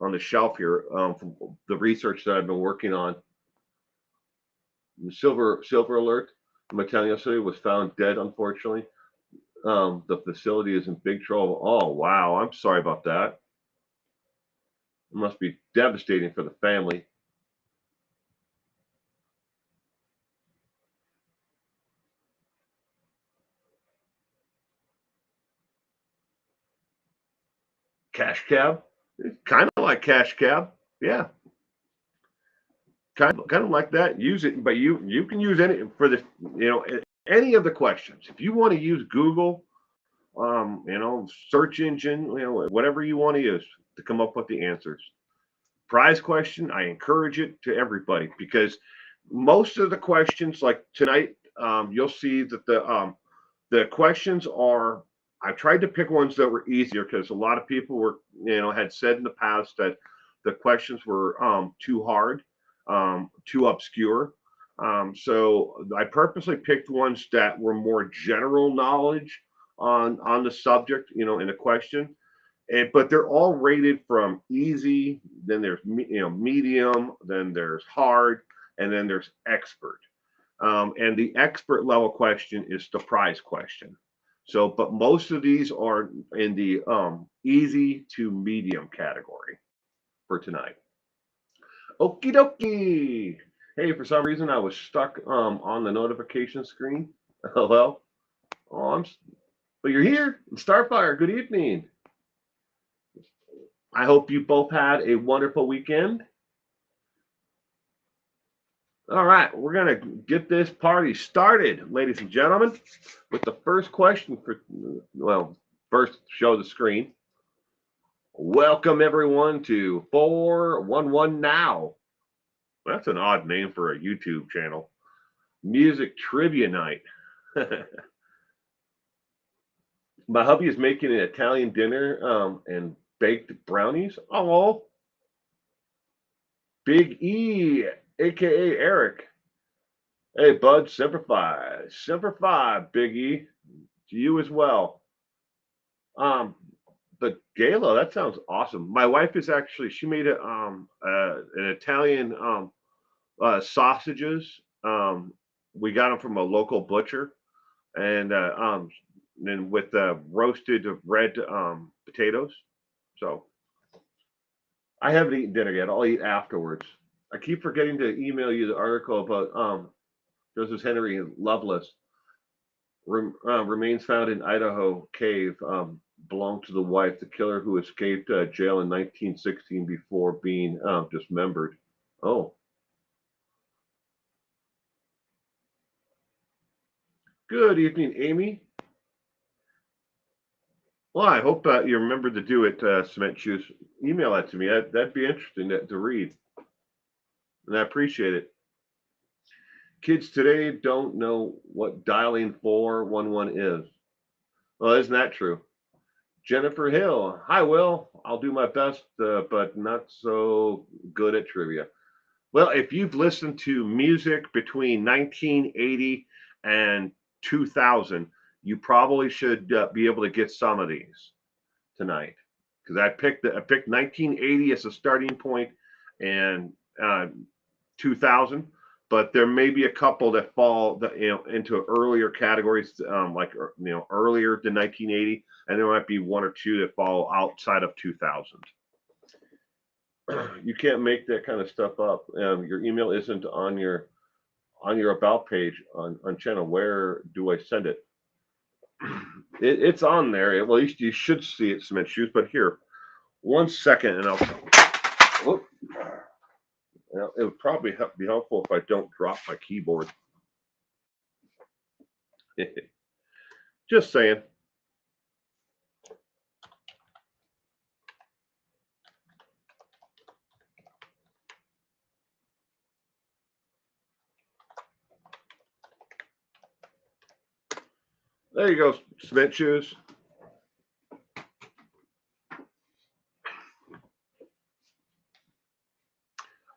on the shelf here from the research that I've been working on. The silver alert, I'm telling you yesterday, was found dead, unfortunately. The facility is in big trouble. Oh, wow. I'm sorry about that. It must be devastating for the family. Cash cab? Kind of like cash cab. Yeah. Kind of like that. Use it, but you can use any for the any of the questions. If you want to use Google, search engine, whatever you want to use to come up with the answers. Prize question, I encourage it to everybody because most of the questions, like tonight, you'll see that the questions are. I tried to pick ones that were easier because a lot of people were, had said in the past that the questions were too hard, too obscure. So I purposely picked ones that were more general knowledge on the subject, in a question, but they're all rated from easy, then there's medium, then there's hard, and then there's expert. And the expert level question is the prize question. So, but most of these are in the easy to medium category for tonight. Okie dokie. Hey, for some reason I was stuck on the notification screen. Well, oh, but you're here. Starfire, good evening. I hope you both had a wonderful weekend. All right, we're going to get this party started, ladies and gentlemen, with the first question first show the screen. Welcome, everyone, to 411 Now. That's an odd name for a YouTube channel. Music Trivia Night. My hubby is making an Italian dinner and baked brownies. Oh, Big E, aka Eric. Hey, bud, Semper Fi, Big E, to you as well. The gala, that sounds awesome. My wife is actually, she made an Italian sausages. We got them from a local butcher, and then with roasted red potatoes. So I haven't eaten dinner yet. I'll eat afterwards. I keep forgetting to email you the article about Joseph Henry Loveless remains found in Idaho cave belonged to the wife, the killer who escaped jail in 1916 before being dismembered. Oh. Good evening, Amy. Well, I hope you remember to do it, Cement Shoes. Email that to me. That'd be interesting to read. And I appreciate it. Kids today don't know what dialing 411 is. Well, isn't that true? Jennifer Hill. Hi, Will. I'll do my best, but not so good at trivia. Well, if you've listened to music between 1980 and 2000, you probably should be able to get some of these tonight, because I picked 1980 as a starting point and 2000, but there may be a couple that fall into earlier categories, like earlier than 1980, and there might be one or two that fall outside of 2000. You can't make that kind of stuff up. Your email isn't on your about page on channel. Where do I send it? It's on there. At least you should see it, Cement Shoes. But here, 1 second, and I'll. Whoop. It would probably be helpful if I don't drop my keyboard. Just saying. There you go, Cement Shoes.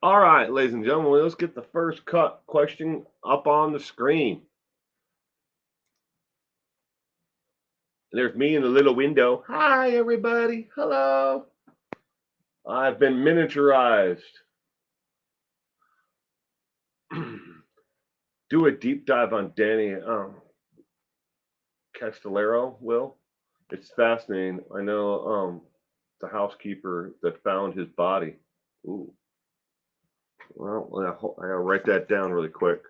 All right, ladies and gentlemen, let's get the first question up on the screen. There's me in the little window. Hi, everybody. Hello. I've been miniaturized. Do a deep dive on Danny Castellero, Will. It's fascinating. I know the housekeeper that found his body. Ooh. Well, I gotta write that down really quick.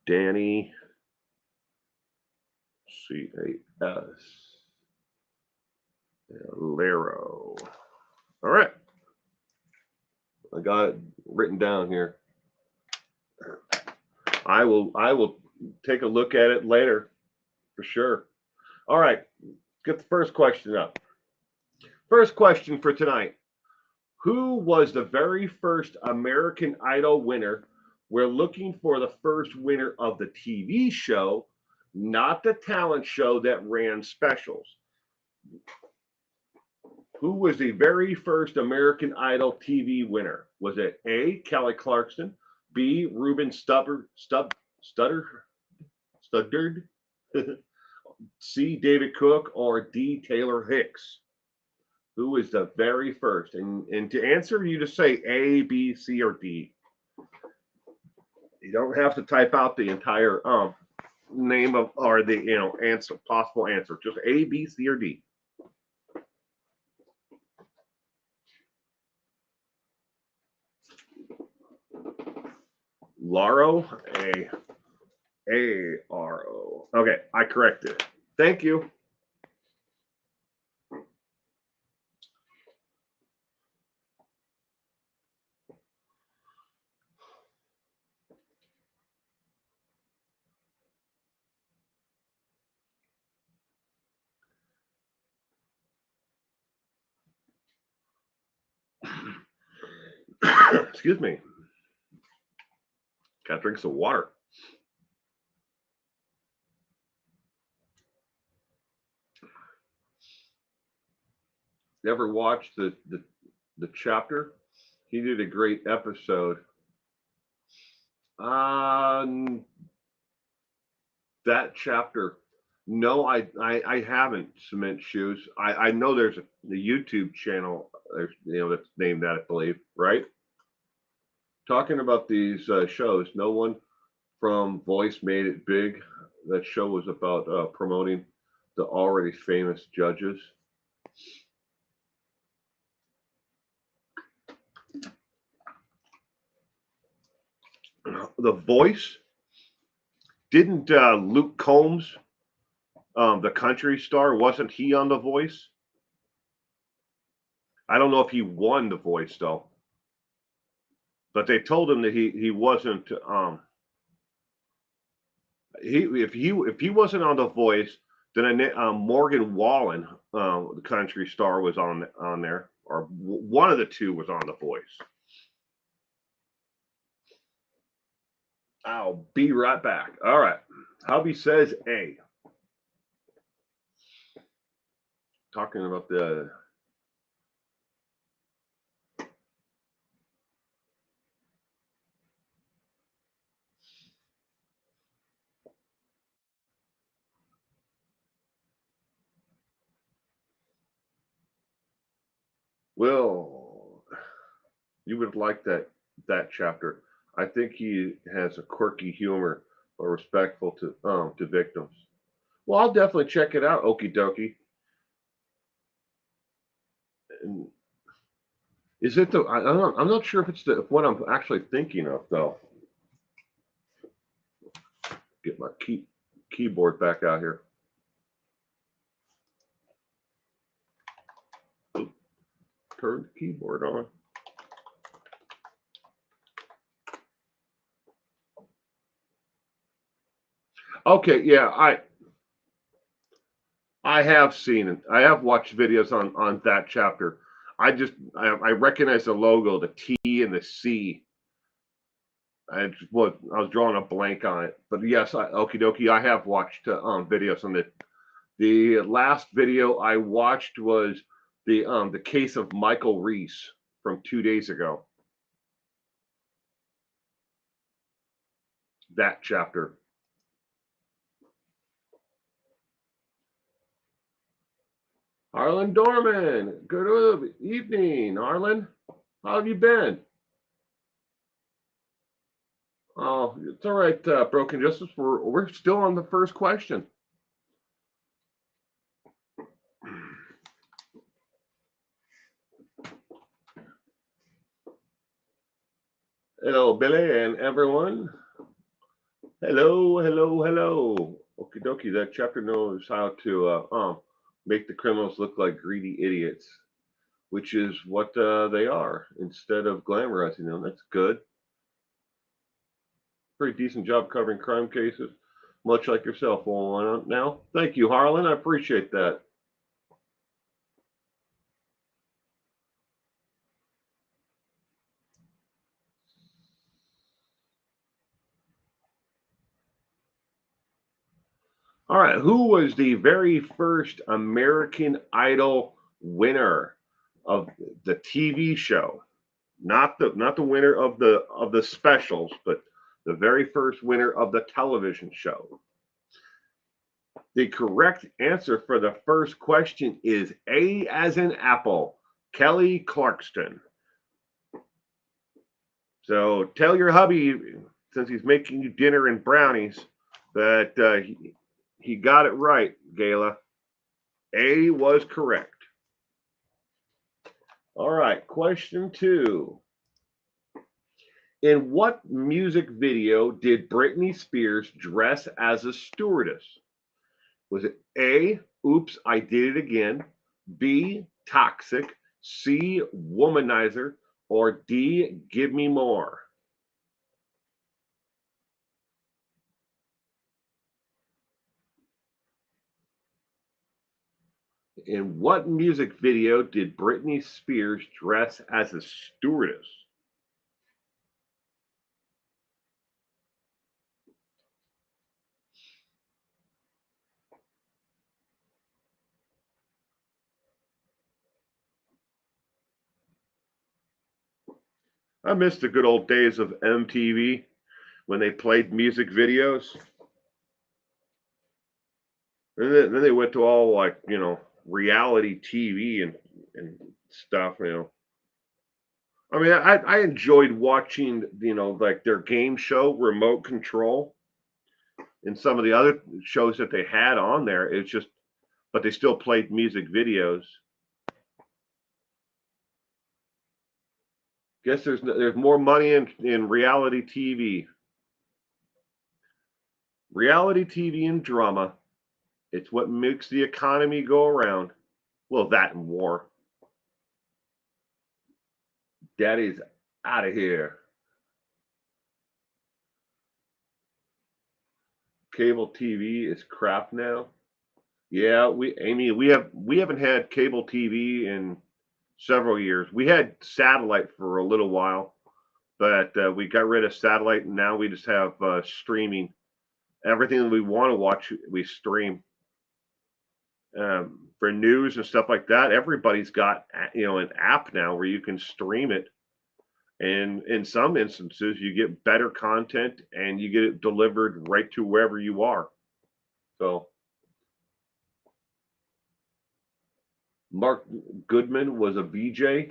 Danny C-A-S Lero. All right. I got it written down here. I will take a look at it later for sure. All right. Get the first question up. First question for tonight. Who was the very first American Idol winner? We're looking for the first winner of the TV show, not the talent show that ran specials. Who was the very first American Idol TV winner? Was it A. Kelly Clarkson, B. Ruben Studdard, C. David Cook, or D. Taylor Hicks? Who is the very first? And to answer, you just say A, B, C, or D. You don't have to type out the entire name of or the answer possible answer. Just A, B, C, or D. Laro, A-R-O. Okay, I corrected it. Thank you. Excuse me. Gotta drink some water. You ever watched the chapter? He did a great episode. That chapter. No, I haven't. Cement shoes. I know there's the YouTube channel. There's that's named that, I believe, right? Talking about these shows. No one from Voice made it big. That show was about promoting the already famous judges. The Voice. Didn't Luke Combs, the country star, wasn't he on The Voice? I don't know if he won The Voice though, but they told him that he wasn't. If he wasn't on The Voice, then Morgan Wallen, the country star, was on there, or one of the two was on The Voice. I'll be right back. All right. Hubby says A. Talking about the Will, you would like that chapter. I think he has a quirky humor, but respectful to victims. Well, I'll definitely check it out. Okie dokie. And is it the? I'm not sure if it's the what I'm actually thinking of though. Get my keyboard back out here. Turn the keyboard on. Okay, yeah, I have seen it. I have watched videos on that chapter. I recognize the logo, the T and the C. I was drawing a blank on it, but yes, okie dokie. I have watched videos on it. The last video I watched was the case of Michael Reese from 2 days ago. That chapter. Arlen Dorman, good evening, Arlen. How have you been? Oh, it's all right, Broken Justice. We're still on the first question. Hello, Billy and everyone. Hello, hello, hello. Okie dokie. That chapter knows how to make the criminals look like greedy idiots, which is what they are, instead of glamorizing them. That's good. Pretty decent job covering crime cases, much like yourself. Well, now, thank you, Harlan. I appreciate that. All right, who was the very first American Idol winner of the TV show? Not the winner of the specials, but the very first winner of the television show. The correct answer for the first question is A as in apple, Kelly Clarkson. So tell your hubby, since he's making you dinner and brownies, that he got it right, Gayla. A was correct. All right, question 2. In what music video did Britney Spears dress as a stewardess? Was it A, Oops, I Did It Again, B, Toxic, C, Womanizer, or D, Give Me More? In what music video did Britney Spears dress as a stewardess? I miss the good old days of MTV when they played music videos. And then they went to all like, reality TV and stuff, I mean, I enjoyed watching, like their game show, Remote Control, and some of the other shows that they had on there. It's just, but they still played music videos. Guess there's more money in reality TV. Reality TV and drama. It's what makes the economy go around. Well, that and war. Daddy's out of here. Cable TV is crap now. Yeah, we haven't had cable TV in several years. We had satellite for a little while, but we got rid of satellite, and now we just have streaming. Everything that we want to watch, we stream. For news and stuff like that, everybody's got an app now where you can stream it, and in some instances, you get better content and you get it delivered right to wherever you are. So Mark Goodman was a VJ.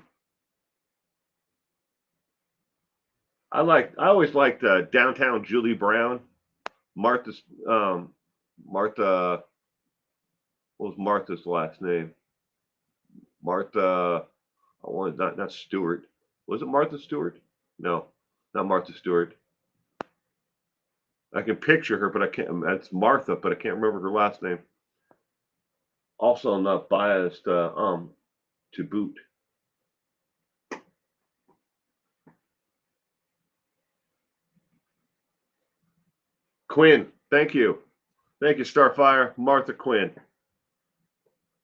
I always liked Downtown Julie Brown. Martha's Martha. What was Martha's last name? Martha. I wanted not Stewart. Was it Martha Stewart? No, not Martha Stewart. I can picture her, but I can't. That's Martha, but I can't remember her last name. Also, I'm not biased to boot. Quinn, thank you, Starfire, Martha Quinn,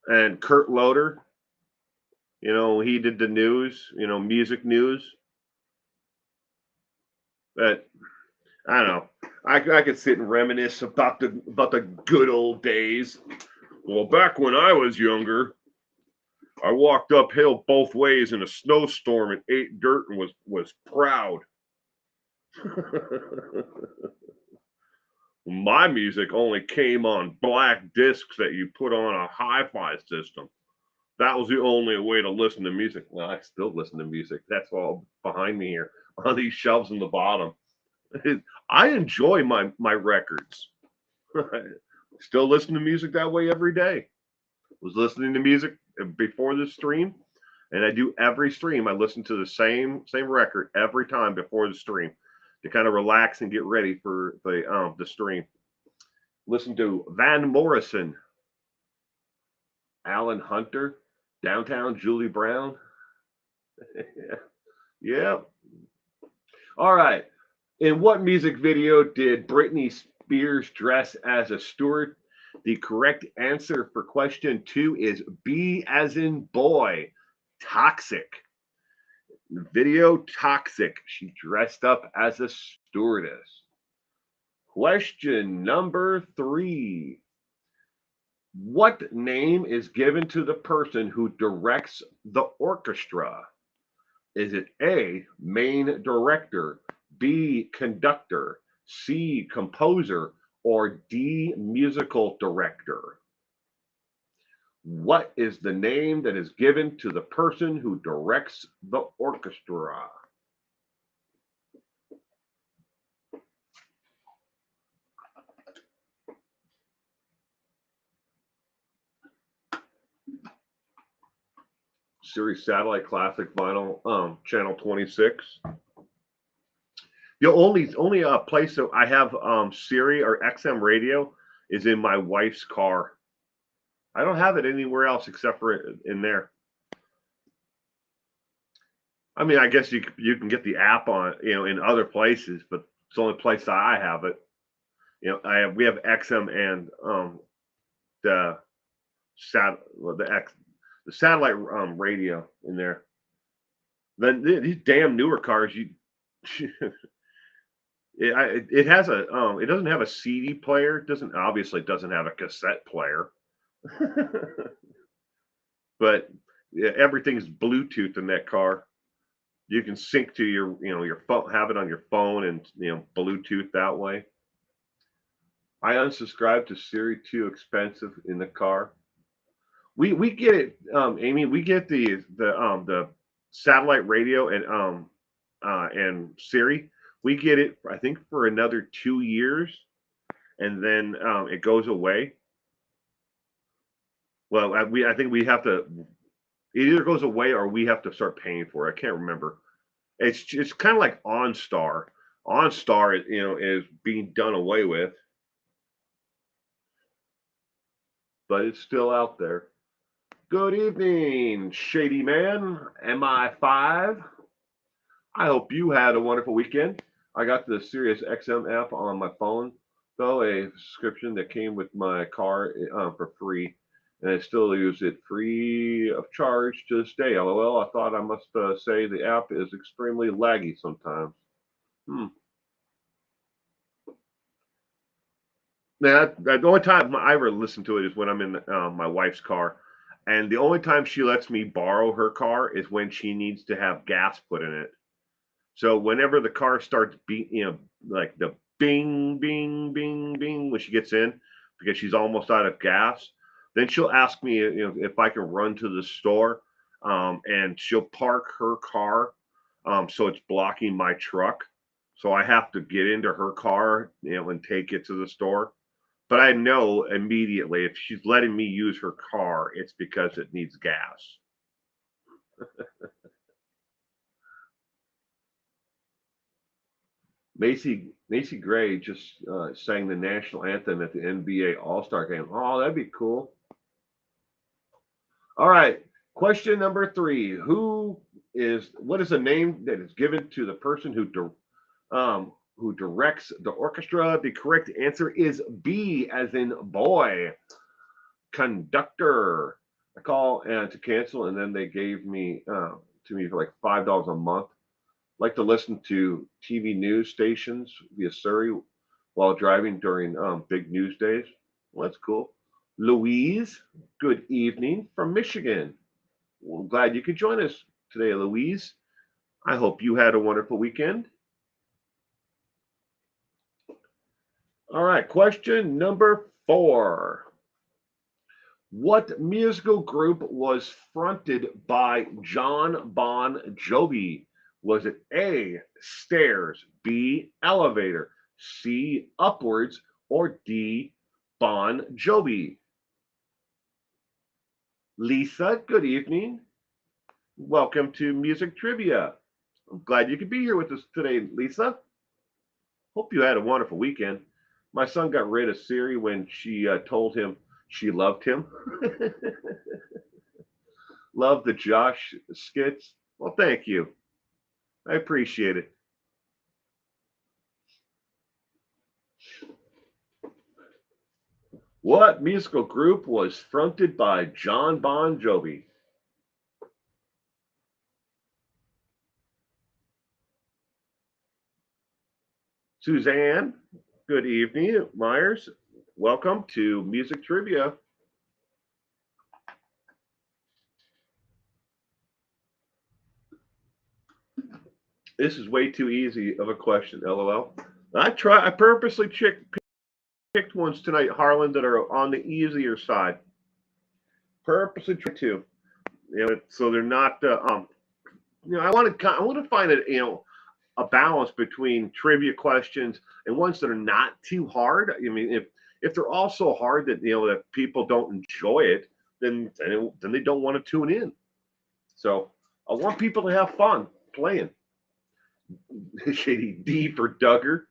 and Kurt Loder. He did the news, music news. But I don't know. I could sit and reminisce about the good old days. Well, back when I was younger, I walked uphill both ways in a snowstorm and ate dirt and was proud. My music only came on black discs that you put on a hi-fi system. That was the only way to listen to music. Well, I still listen to music. That's all behind me here on these shelves in the bottom. I enjoy my records. Still listen to music that way every day. Was listening to music before this stream, and I do every stream. I listen to the same record every time before the stream to kind of relax and get ready for the stream. Listen to Van Morrison, Alan Hunter, Downtown Julie Brown. Yeah. All right. In what music video did Britney Spears dress as a steward? The correct answer for question 2 is B as in boy, Toxic. Video Toxic. She dressed up as a stewardess. Question number 3. What name is given to the person who directs the orchestra? Is it A, main director, B, conductor, C, composer, or D, musical director? What is the name that is given to the person who directs the orchestra? Sirius Satellite Classic Vinyl, channel 26. The only place that I have Siri or XM radio is in my wife's car. I don't have it anywhere else except for in there. I mean, I guess you can get the app on in other places, but it's the only place that I have it. We have XM and the the satellite radio in there. Then these damn newer cars, it has it doesn't have a CD player. It doesn't have a cassette player. But yeah, everything's Bluetooth in that car. You can sync to your phone, have it on your phone, and Bluetooth that way. I unsubscribed to Siri. Too expensive in the car. We get it, Amy. We get the satellite radio and Siri. We get it, I think, for another 2 years, and then it goes away. Well, I think we have to. It either goes away or we have to start paying for it. I can't remember. It's kind of like OnStar. OnStar, is being done away with, but it's still out there. Good evening, Shady Man, MI5. I hope you had a wonderful weekend. I got the Sirius XM app on my phone, though, a subscription that came with my car for free, and I still use it free of charge to this day. LOL, I thought I must say the app is extremely laggy sometimes. Now, the only time I ever listen to it is when I'm in my wife's car. And the only time she lets me borrow her car is when she needs to have gas put in it. So whenever the car starts being, like the bing, bing, bing, bing when she gets in, because she's almost out of gas, then she'll ask me, if I can run to the store, and she'll park her car, so it's blocking my truck. So I have to get into her car, and take it to the store. But I know immediately if she's letting me use her car, it's because it needs gas. Macy Gray just sang the national anthem at the NBA All-Star game. Oh, that'd be cool. All right. Question number 3. What is the name that is given to the person who directs the orchestra? The correct answer is B as in boy, conductor. I call to cancel, and then they gave me to me for like $5 a month. Like to listen to TV news stations via Surrey while driving during big news days. Well, that's cool. Louise, good evening from Michigan. Well, glad you could join us today, Louise. I hope you had a wonderful weekend. All right, question number 4. What musical group was fronted by John Bon Jovi? Was it A, Stairs, B, Elevator, C, Upwards, or D, Bon Jovi? Lisa, good evening. Welcome to Music Trivia. I'm glad you could be here with us today, Lisa. Hope you had a wonderful weekend. My son got rid of Siri when she told him she loved him. Love the Josh skits. Well, thank you. I appreciate it. What musical group was fronted by John Bon Jovi? Suzanne, good evening. Myers, welcome to Music Trivia. This is way too easy of a question, lol. I purposely picked ones tonight, Harlan, that are on the easier side. Purposely try to, so they're not. I want to find it, a balance between trivia questions and ones that are not too hard. I mean, if they're all so hard that that people don't enjoy it, then they don't want to tune in. So I want people to have fun playing. Shady D for Duggar.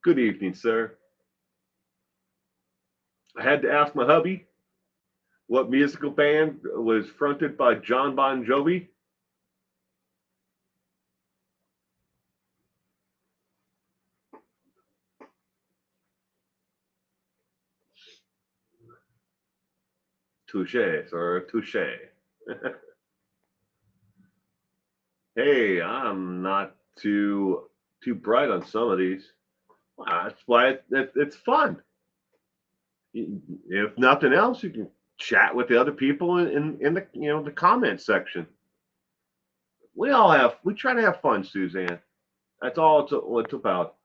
Good evening, sir. I had to ask my hubby what musical band was fronted by John Bon Jovi. Touche, sir, touche. Hey, I'm not too bright on some of these. That's why it's fun. If nothing else, you can chat with the other people in the the comment section. We try to have fun, Suzanne. That's all it's about.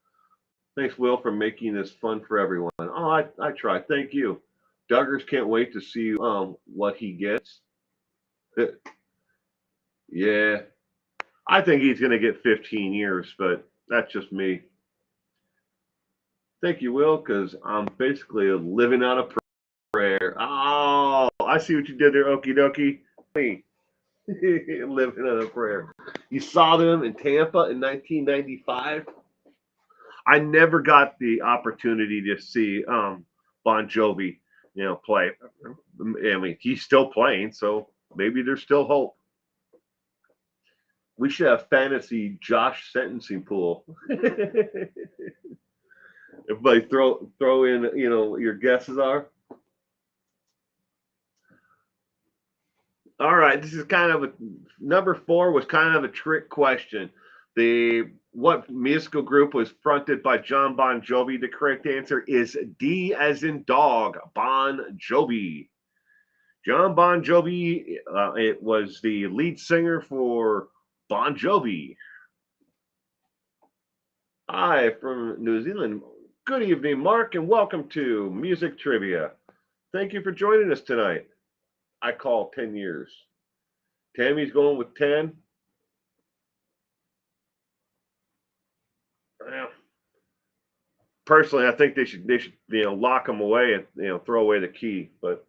Thanks, Will, for making this fun for everyone. Oh, I try. Thank you. Duggars can't wait to see what he gets. Yeah, I think he's going to get 15 years, but that's just me. Thank you, Will, because I'm basically living out a prayer. Oh, I see what you did there, okie dokie. Living out a prayer. You saw them in Tampa in 1995. I never got the opportunity to see Bon Jovi, play. I mean, he's still playing, so maybe there's still hope. We should have fantasy Josh sentencing pool. Everybody throw in, your guesses are. All right, this is kind of number 4 was kind of a trick question. What musical group was fronted by John Bon Jovi? The correct answer is D as in dog, Bon Jovi. John Bon Jovi, it was the lead singer for Bon Jovi. Hi from New Zealand. Good evening, Mark, and welcome to Music Trivia. Thank you for joining us tonight. I call 10 years. Tammy's going with 10. Well, personally, I think they should lock them away and throw away the key. But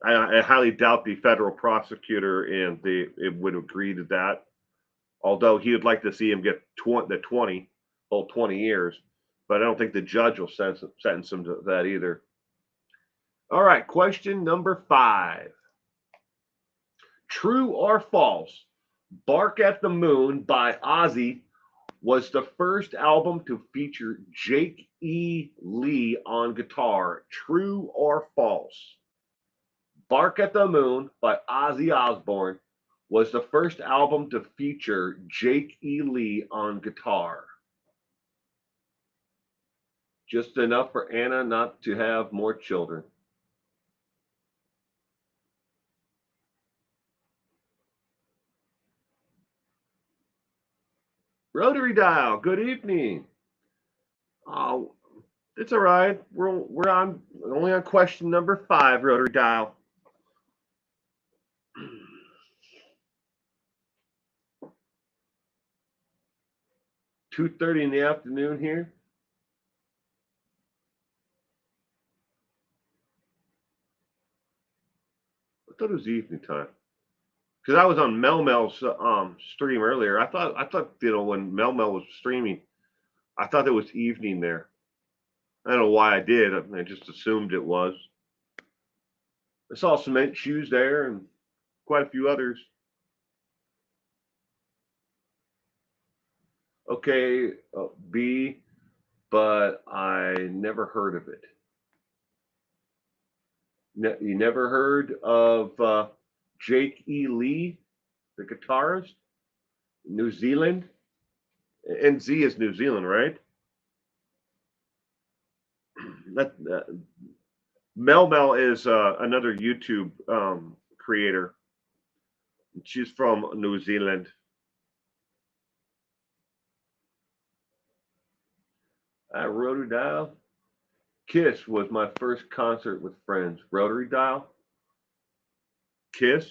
I highly doubt the federal prosecutor and it would agree to that. Although he would like to see him get 20 years, but I don't think the judge will sentence him to that either. All right, question number 5. True or false? Bark at the Moon by Ozzy was the first album to feature Jake E. Lee on guitar. True or false? Bark at the Moon by Ozzy Osbourne was the first album to feature Jake E. Lee on guitar. Just enough for Anna not to have more children. Rotary Dial, good evening. It's all right. We're on only on question number 5, rotary dial. 2:30 in the afternoon here. I thought it was evening time because I was on Mel Mel's stream earlier. I thought when Mel Mel was streaming, I thought it was evening there. I don't know why I did. I just assumed it was. I saw Cement Shoes there and quite a few others. Okay, B, but I never heard of it. You never heard of Jake E. Lee, the guitarist, New Zealand? And Z is New Zealand, right? That Mel Mel is another YouTube creator. She's from New Zealand. Rotary Dial. Kiss was my first concert with friends. Rotary Dial. Kiss.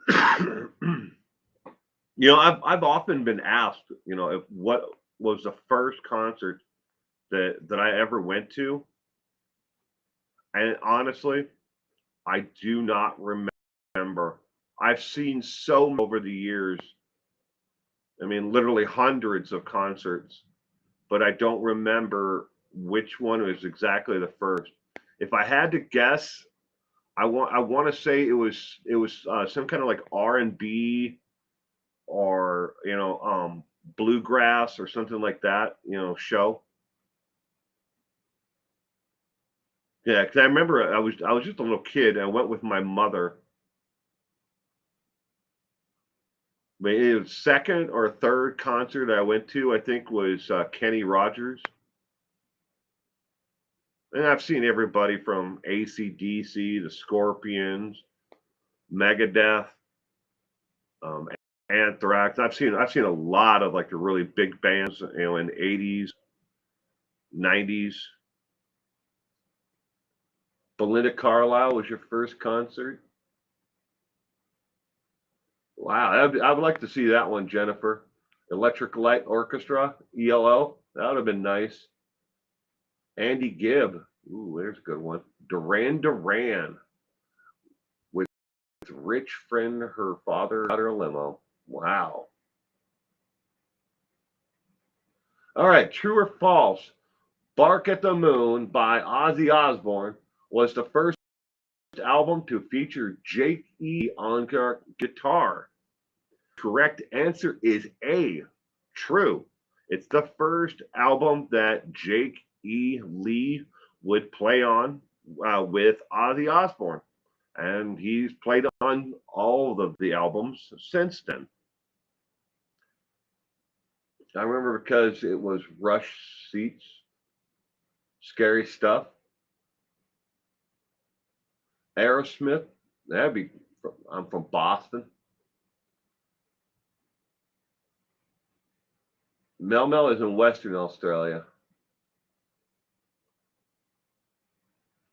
I've often been asked, if what was the first concert that I ever went to, and honestly, I do not remember. I've seen so many over the years. I mean, literally hundreds of concerts, but I don't remember which one was exactly the first. If I had to guess, I want to say it was some kind of like R&B or bluegrass or something like that. Show. Yeah, because I remember I was just a little kid. And I went with my mother. But it was second or third concert I went to. I think was Kenny Rogers. And I've seen everybody from AC/DC, the Scorpions, Megadeth, um, Anthrax. I've seen a lot of like the really big bands, in the 80s, 90s. Belinda Carlisle was your first concert. Wow, I would like to see that one, Jennifer. Electric Light Orchestra, ELO. That would have been nice. Andy Gibb. Ooh, there's a good one. Duran Duran with rich friend, her father, got her a limo. Wow. All right, true or false? Bark at the Moon by Ozzy Osbourne was the first album to feature Jake E on guitar. Correct answer is A. True. It's the first album that Jake E. Lee would play on with Ozzy Osbourne. And he's played on all of the albums since then. I remember because it was Rush Seats, Scary Stuff, Aerosmith. I'm from Boston. Mel Mel is in Western Australia.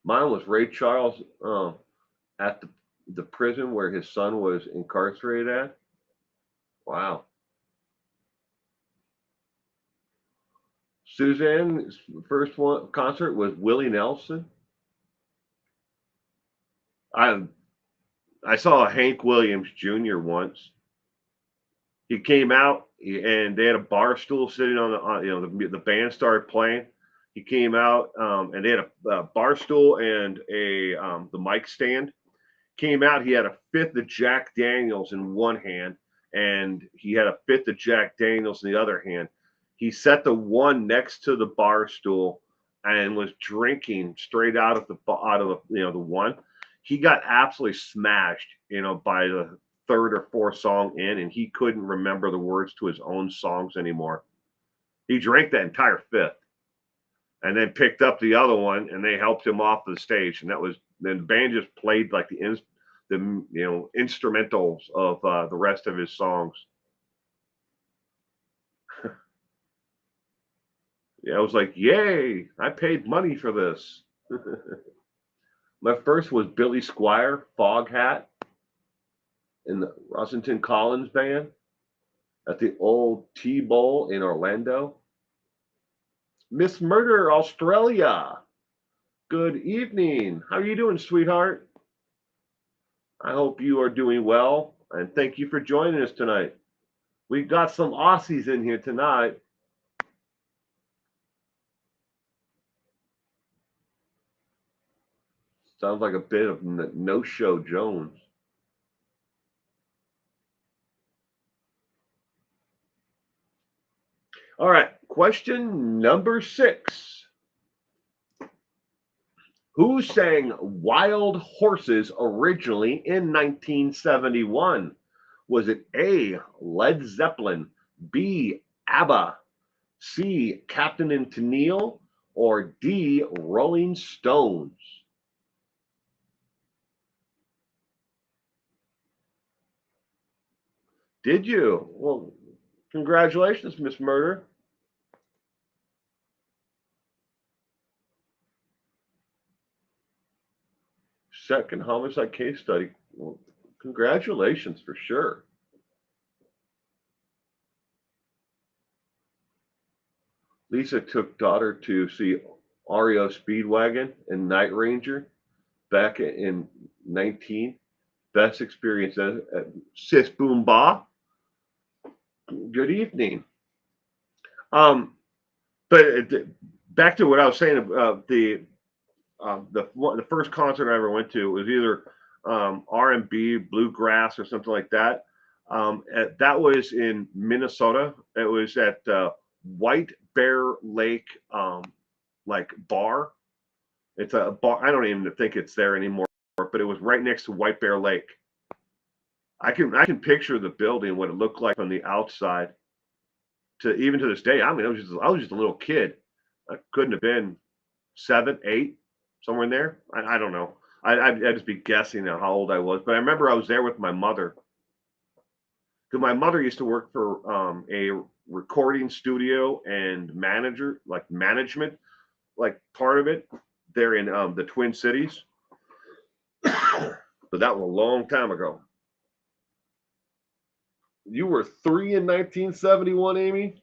Mine was Ray Charles at the prison where his son was incarcerated at. Wow. Suzanne's first concert was Willie Nelson. I I saw Hank Williams Jr. once. He came out and they had a bar stool sitting the band started playing. He came out and they had a bar stool and the mic stand. Came out, he had a fifth of Jack Daniels in one hand and he had a fifth of Jack Daniels in the other hand. He set the one next to the bar stool and was drinking straight out of the one. He got absolutely smashed, by the third or fourth song in, and he couldn't remember the words to his own songs anymore. He drank that entire fifth and then picked up the other one and they helped him off the stage. And then the band just played like the instrumentals of the rest of his songs. Yeah, I was like, yay, I paid money for this. My first was Billy Squire, Foghat, in the Rossington Collins band at the old T-Bowl in Orlando. Miss Murder, Australia. Good evening. How are you doing, sweetheart? I hope you are doing well, and thank you for joining us tonight. We got some Aussies in here tonight. Sounds like a bit of no-show Jones. All right, question number 6. Who sang Wild Horses originally in 1971? Was it A, Led Zeppelin, B, ABBA, C, Captain and Tennille, or D, Rolling Stones? Did you? Well, congratulations, Miss Murder. Second homicide case study. Well, congratulations for sure. Lisa took daughter to see REO Speedwagon and Night Ranger back in 19. Best experience at Sis Boom Ba. Good evening. Um, but back to what I was saying about the first concert I ever went to was either R&B, bluegrass, or something like that. That was in Minnesota. It was at White Bear Lake, like bar. It's a bar. I don't even think it's there anymore, but it was right next to White Bear Lake. I can picture the building, what it looked like from the outside. To even to this day, I mean, I was just a little kid. I couldn't have been 7, 8, somewhere in there. I don't know. I'd just be guessing at how old I was, but I remember I was there with my mother because my mother used to work for a recording studio and management, like part of it there in the Twin Cities. But that was a long time ago. You were 3 in 1971, Amy.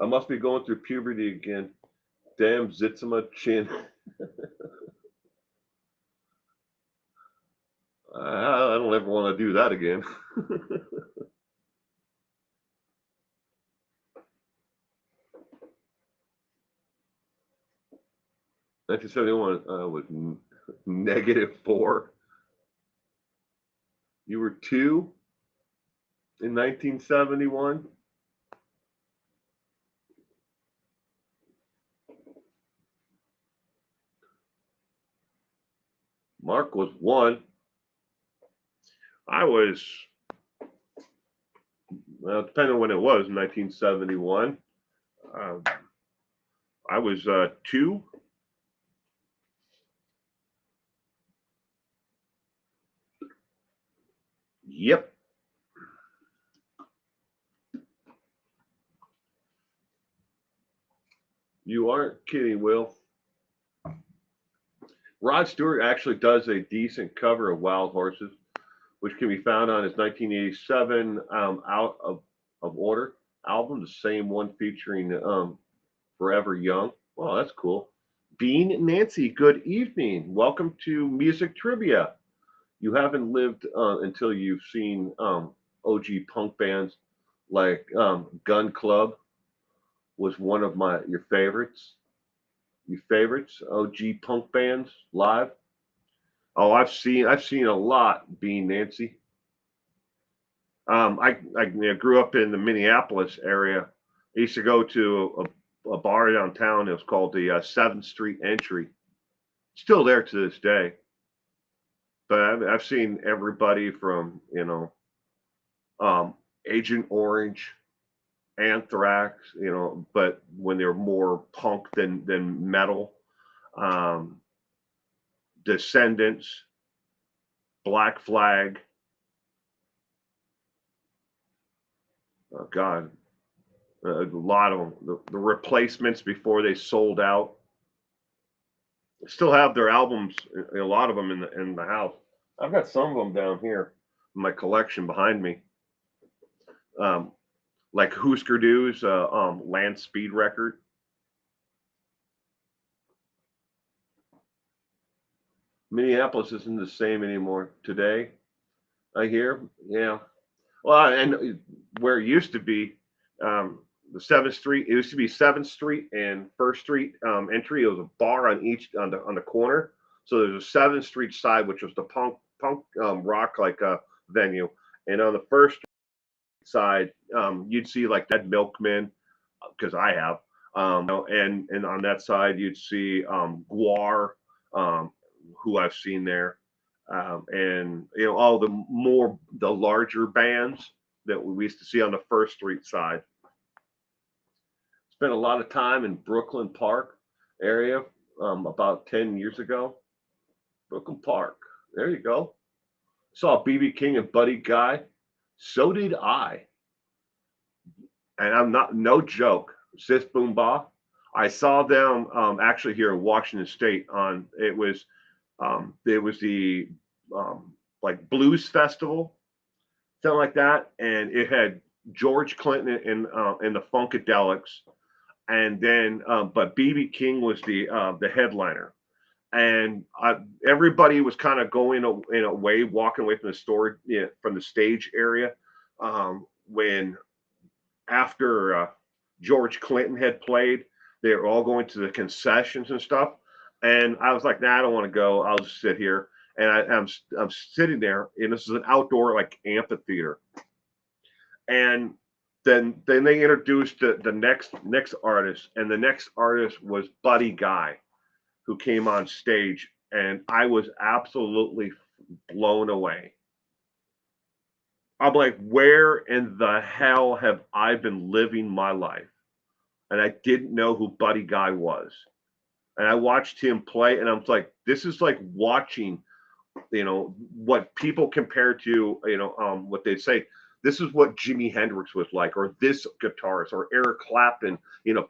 I must be going through puberty again. Damn Zitzima chin. I don't ever want to do that again. 1971 was -4. You were 2 in 1971. Mark was 1. I was, well, depending on when it was, 1971. Uh, I was 2. Yep. You aren't kidding, Will. Rod Stewart actually does a decent cover of Wild Horses, which can be found on his 1987 Out of Order album, the same one featuring Forever Young. Well, that's cool. Bean Nancy, good evening. Welcome to Music Trivia. You haven't lived until you've seen OG punk bands like Gun Club was one of your favorites. Your favorites, OG punk bands live. Oh, I've seen a lot. Bean Nancy. I grew up in the Minneapolis area. I used to go to a bar downtown. It was called the 7th Street Entry. Still there to this day. But I've seen everybody from Agent Orange, Anthrax, but when they're more punk than metal, um, Descendants, Black Flag. Oh God, A lot of them, the replacements before they sold out, still have their albums. A lot of them in the house. I've got some of them down here in my collection behind me. Um, like Husker Du's Land Speed record. Minneapolis isn't the same anymore today. I hear, yeah. Well, and where it used to be, the Seventh Street. It used to be Seventh Street and First Street entry. It was a bar on each on the corner. So there's a Seventh Street side, which was the punk rock like venue, and on the First side, you'd see like Dead Milkmen, because I have, and on that side you'd see Guar, um, who I've seen there, and all the larger bands that we used to see on the First Street side. Spent a lot of time in Brooklyn Park area about 10 years ago. Brooklyn Park, there you go. Saw BB King and Buddy Guy. So did I. And I'm not, no joke, Sis Boom Ba. I saw them actually here in Washington State on it was the like blues festival, something like that, and it had George Clinton and the Funkadelics, and then but BB King was the headliner, and everybody was kind of going in a way, walking away from the store, from the stage area, when after George Clinton had played, they were all going to the concessions and stuff. And I was like, nah, I don't want to go. I'll just sit here. And I'm sitting there, and this is an outdoor like amphitheater. And then they introduced the next artist, and the next artist was Buddy Guy, who came on stage, and I was absolutely blown away. I'm like, where in the hell have I been living my life? And I didn't know who Buddy Guy was. And I watched him play, and I'm like, this is like watching, what people compare to, what they say. This is what Jimi Hendrix was like, or this guitarist, or Eric Clapton,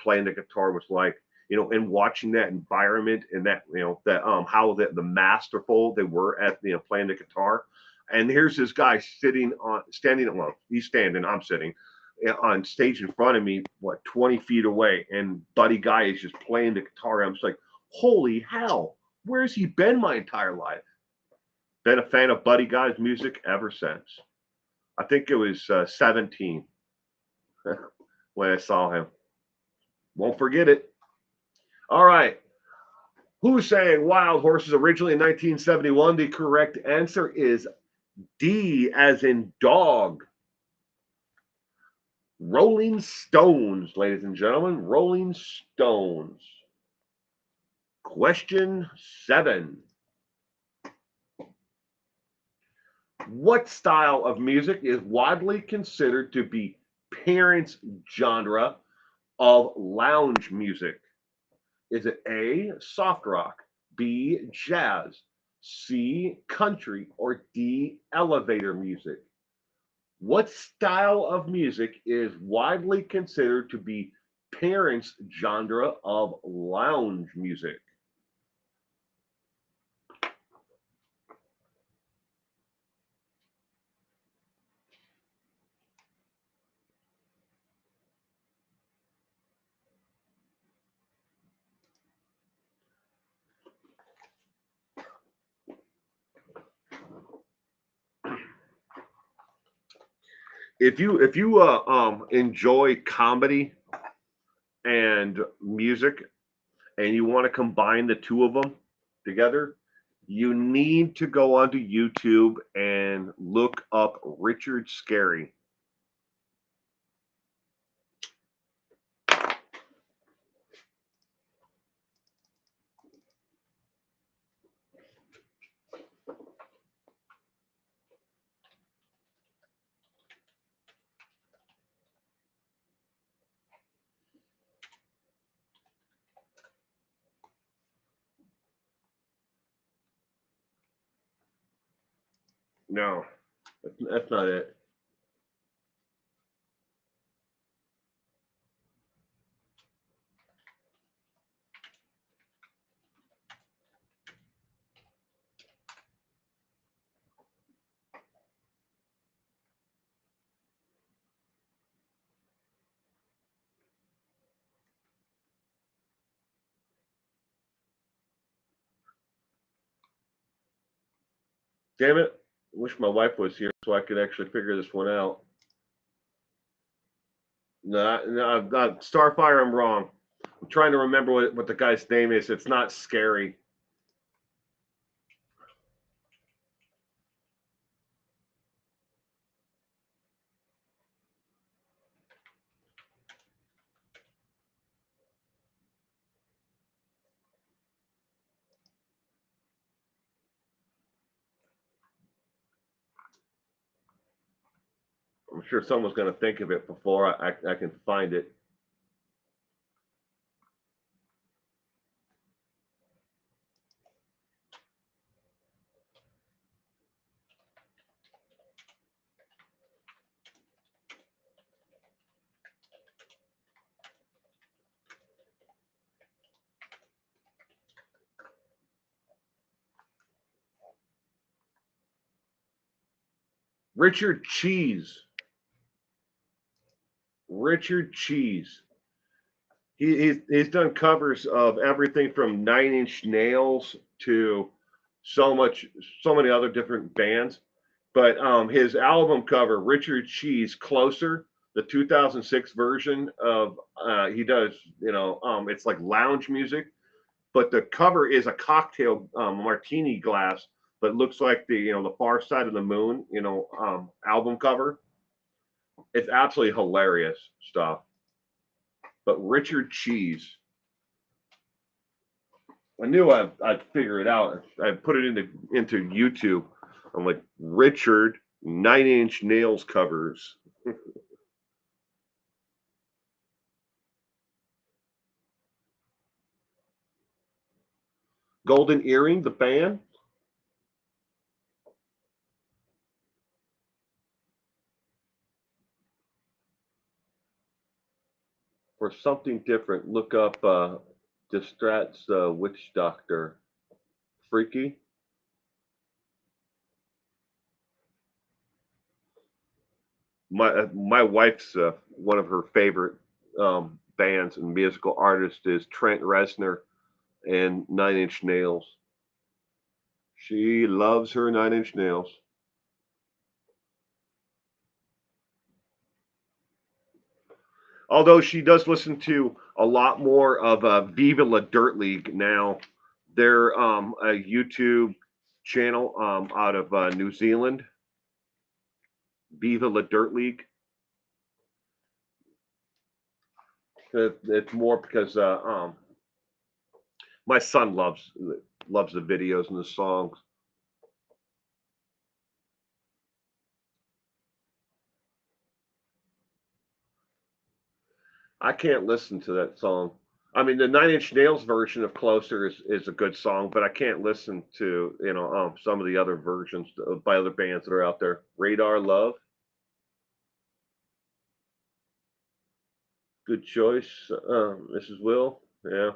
playing the guitar was like, and watching that environment and that, that how the masterful they were at, playing the guitar. And here's this guy standing, well, he's standing, I'm sitting on stage in front of me, what, 20 feet away, and Buddy Guy is just playing the guitar. I'm just like, holy hell, where's he been my entire life? Been a fan of Buddy Guy's music ever since. I think it was 17 when I saw him. Won't forget it. All right. Who sang Wild Horses originally in 1971? The correct answer is D, as in dog. Rolling Stones, ladies and gentlemen. Rolling Stones. Question 7. What style of music is widely considered to be parents' genre of lounge music? Is it A, soft rock, B, jazz, C, country, or D, elevator music? What style of music is widely considered to be parents' genre of lounge music? If you enjoy comedy and music, and you want to combine the two of them together, you need to go onto YouTube and look up Richard Scarry. No, that's not it. Damn it. I wish my wife was here so I could actually figure this one out. No, Starfire, I'm wrong. I'm trying to remember what the guy's name is. It's not Scary. I'm sure someone's going to think of it before I can find it. Richard Cheese. Richard Cheese. He's done covers of everything from Nine Inch Nails to so many other different bands. But his album cover, Richard Cheese, Closer, the 2006 version of he does, it's like lounge music, but the cover is a cocktail martini glass, but looks like the Far Side of the Moon, album cover. It's absolutely hilarious stuff. But Richard Cheese, I knew I'd figure it out. I put it into YouTube. I'm like, Richard Nine Inch Nails covers. Golden Earring, the band. For something different, look up Distrat's Witch Doctor. Freaky. My wife's one of her favorite bands and musical artists is Trent Reznor and Nine Inch Nails. She loves her Nine Inch Nails. Although she does listen to a lot more of Viva La Dirt League now. They're a YouTube channel out of New Zealand. Viva La Dirt League. It's more because my son loves the videos and the songs. I can't listen to that song. I mean, the Nine Inch Nails version of "Closer" is a good song, but I can't listen to some of the other versions by other bands that are out there. Radar Love, good choice. Mrs. Will, yeah.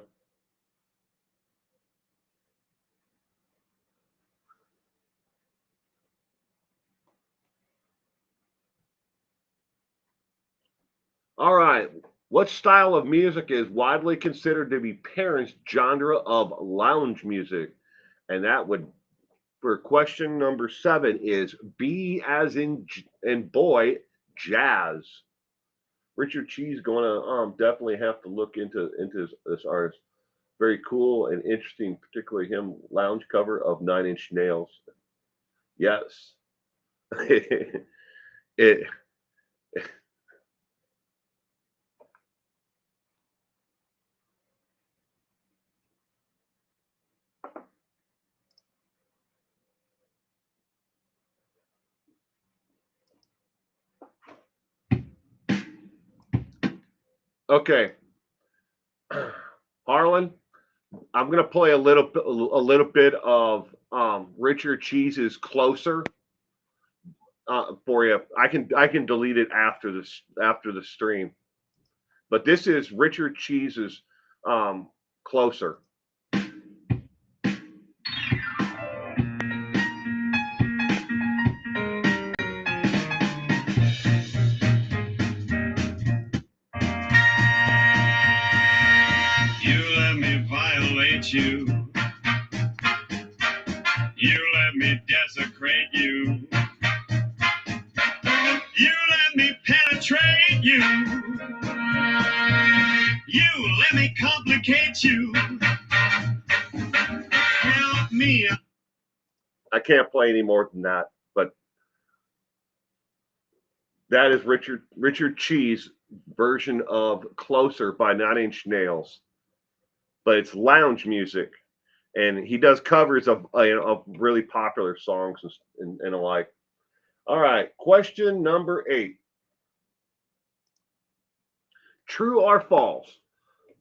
All right. What style of music is widely considered to be parents' genre of lounge music? And that would, for question number 7, is B as in boy, jazz. Richard Cheese going to definitely have to look into this artist. Very cool and interesting, particularly him lounge cover of Nine Inch Nails. Yes. it okay. Harlan, I'm gonna play a little bit of Richard Cheese's "Closer" for you. I can delete it after the stream, but this is Richard Cheese's "Closer." You let me violate you. You let me desecrate trade you. You let me complicate you. Help me. I can't play any more than that, but that is Richard Cheese version of Closer by Nine Inch Nails. But it's lounge music, and he does covers of really popular songs and alike. All right, question number 8. True or false?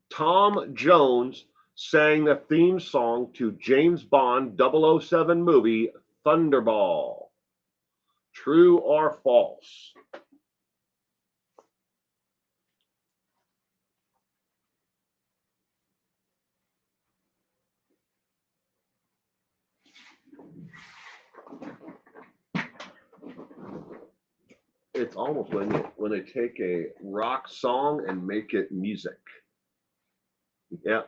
Tom Jones sang the theme song to James Bond 007 movie Thunderball. True or false? It's almost when they take a rock song and make it music. Yeah.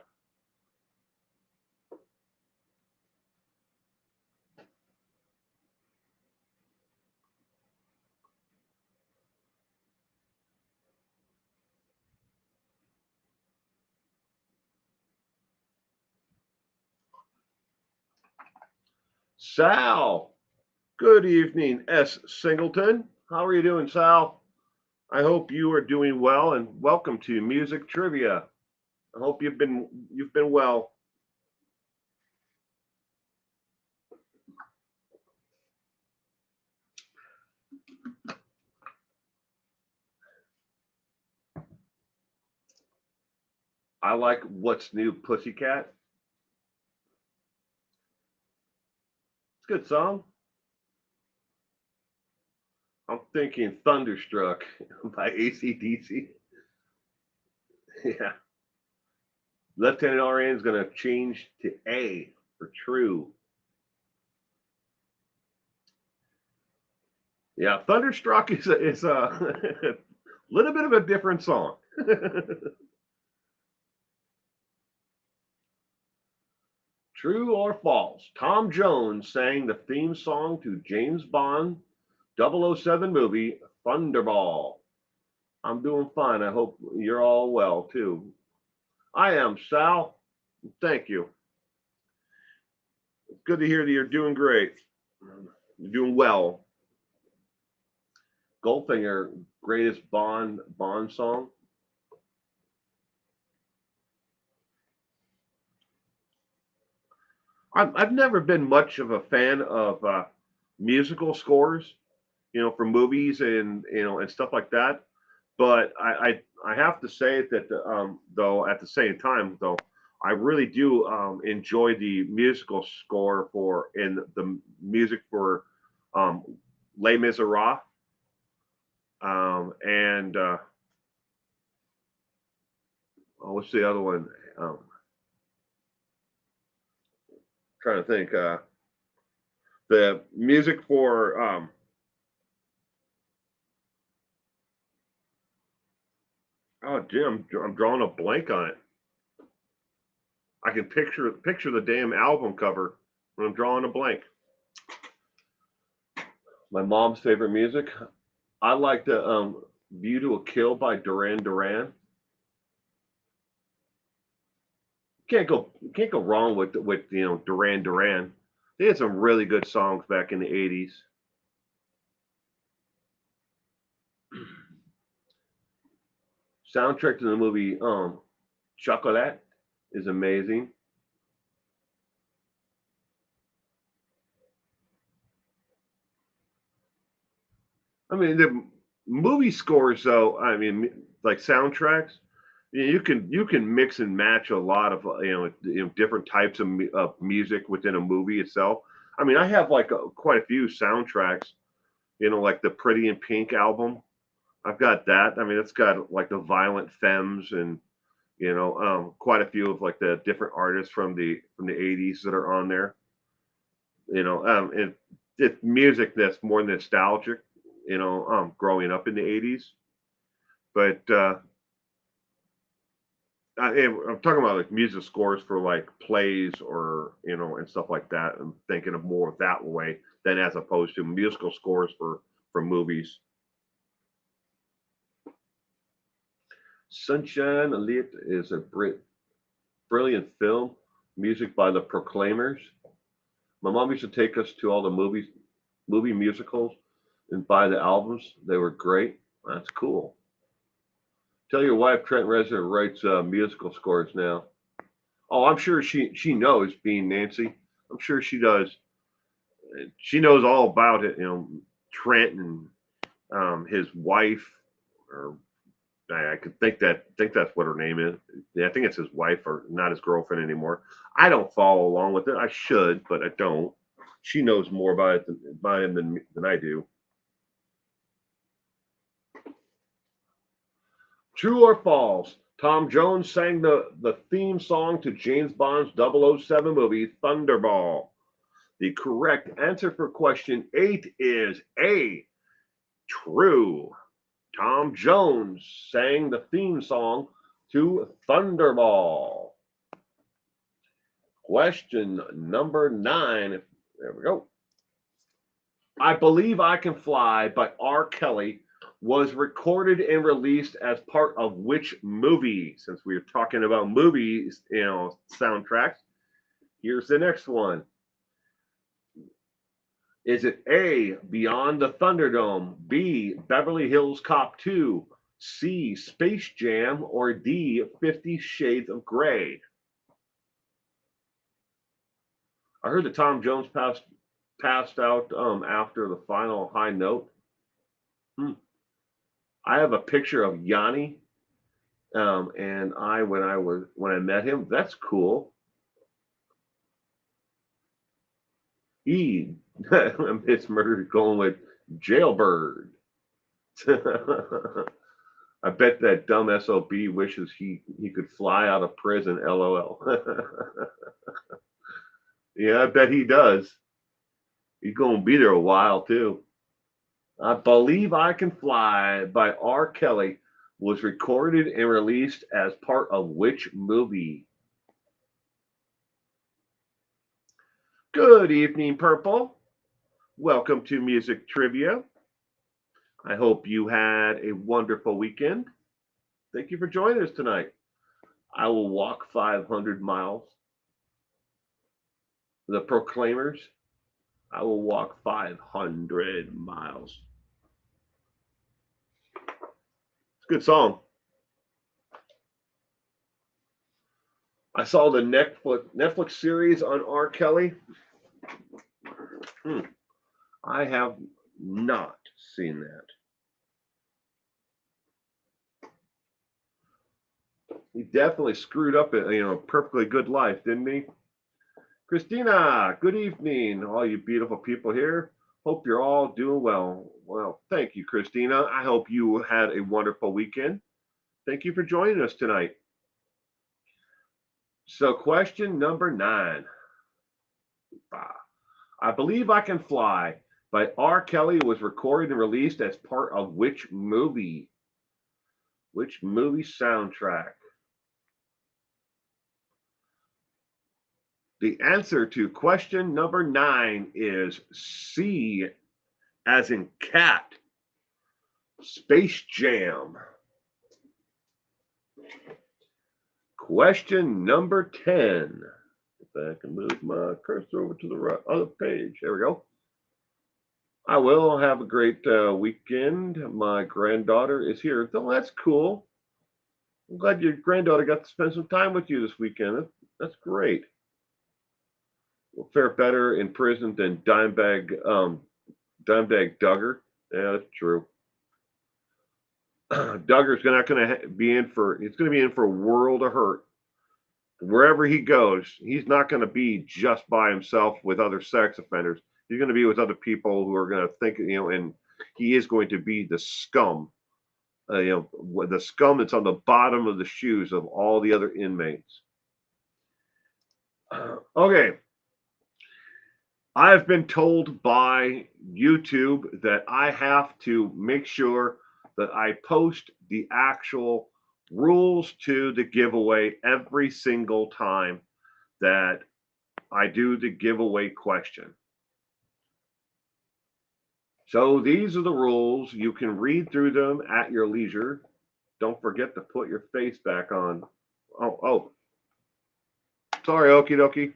Sal. Good evening, S. Singleton. How are you doing, Sal? I hope you are doing well, and welcome to Music Trivia. I hope you've been well. I like What's New, Pussycat. It's a good song. I'm thinking Thunderstruck by AC/DC. Yeah. Lieutenant RN is going to change to A for true. Yeah, Thunderstruck is a little bit of a different song. True or false? Tom Jones sang the theme song to James Bond 007 movie Thunderball. I'm doing fine. I hope you're all well too. I am, Sal. Thank you. It's good to hear that you're doing great. You're doing well. Goldfinger, greatest Bond song. I've never been much of a fan of musical scores, for movies and and stuff like that. But I have to say that though at the same time though I really do enjoy the musical score for and the music for um, Les Miserables and what's the other one? Trying to think. The music for oh, Jim, I'm drawing a blank on it. I can picture the damn album cover when I'm drawing a blank. My mom's favorite music. I like the "View to a Kill" by Duran Duran. Can't go wrong with Duran Duran. They had some really good songs back in the '80s. Soundtrack to the movie Chocolat is amazing. I mean, the movie scores, though. I mean, like soundtracks, you can mix and match a lot of different types of music within a movie itself. I mean, I have like quite a few soundtracks. Like the Pretty in Pink album. I've got that. I mean, it's got like the Violent Femmes and quite a few of like the different artists from the '80s that are on there. It's music that's more nostalgic. Growing up in the '80s, but I'm talking about like music scores for like plays or and stuff like that. I'm thinking of more that way than as opposed to musical scores for movies. Sunshine Elite is a brilliant film, music by the Proclaimers. My mom used to take us to all the movie musicals, and buy the albums. They were great. That's cool. Tell your wife Trent Reznor writes musical scores now. Oh, I'm sure she knows. Being Nancy, I'm sure she does. She knows all about it. Trent and his wife, or I could think that's what her name is. Yeah, I think it's his wife or not his girlfriend anymore. I don't follow along with it. I should, but I don't. She knows more about him than I do. True or false? Tom Jones sang the theme song to James Bond's 007 movie Thunderball. The correct answer for question 8 is A. True. Tom Jones sang the theme song to Thunderball. Question number 9. There we go. I Believe I Can Fly by R. Kelly was recorded and released as part of which movie? Since we are talking about movies, soundtracks, here's the next one. Is it A, Beyond the Thunderdome, B, Beverly Hills Cop 2, C, Space Jam, or D, 50 Shades of Grey? I heard that Tom Jones passed out after the final high note. I have a picture of Yanni and when I met him. That's cool. E, it's murder going with Jailbird. I bet that dumb SOB wishes he could fly out of prison. LOL. Yeah, I bet he does. He's gonna be there a while too. I Believe I Can Fly by R. Kelly was recorded and released as part of which movie? Good evening, Purple. Welcome to Music Trivia. I hope you had a wonderful weekend. Thank you for joining us tonight. I will walk 500 miles. The Proclaimers, I will walk 500 miles. It's a good song. I saw the Netflix series on R. Kelly. I have not seen that. He definitely screwed up a perfectly good life, didn't he? Christina, good evening, all you beautiful people here. Hope you're all doing well. Well, thank you, Christina. I hope you had a wonderful weekend. Thank you for joining us tonight. So, question number 9. I Believe I Can Fly by R. Kelly was recorded and released as part of which movie? Which movie soundtrack? The answer to question number 9 is C, as in cat. Space Jam. Question number 10. If I can move my cursor over to the other page. There we go. I will have a great weekend. My granddaughter is here. So that's cool. I'm glad your granddaughter got to spend some time with you this weekend. That's great. We'll fare better in prison than Dimebag Duggar. Yeah, that's true. Duggar's not going to be in for. He's going to be in for a world of hurt. Wherever he goes, he's not going to be just by himself with other sex offenders. He's going to be with other people who are going to think, and he is going to be the scum. The scum that's on the bottom of the shoes of all the other inmates. Okay. I've been told by YouTube that I have to make sure that I post the actual rules to the giveaway every single time that I do the giveaway question. So these are the rules. You can read through them at your leisure. don't forget to put your face back on. Oh. Sorry, okie dokie.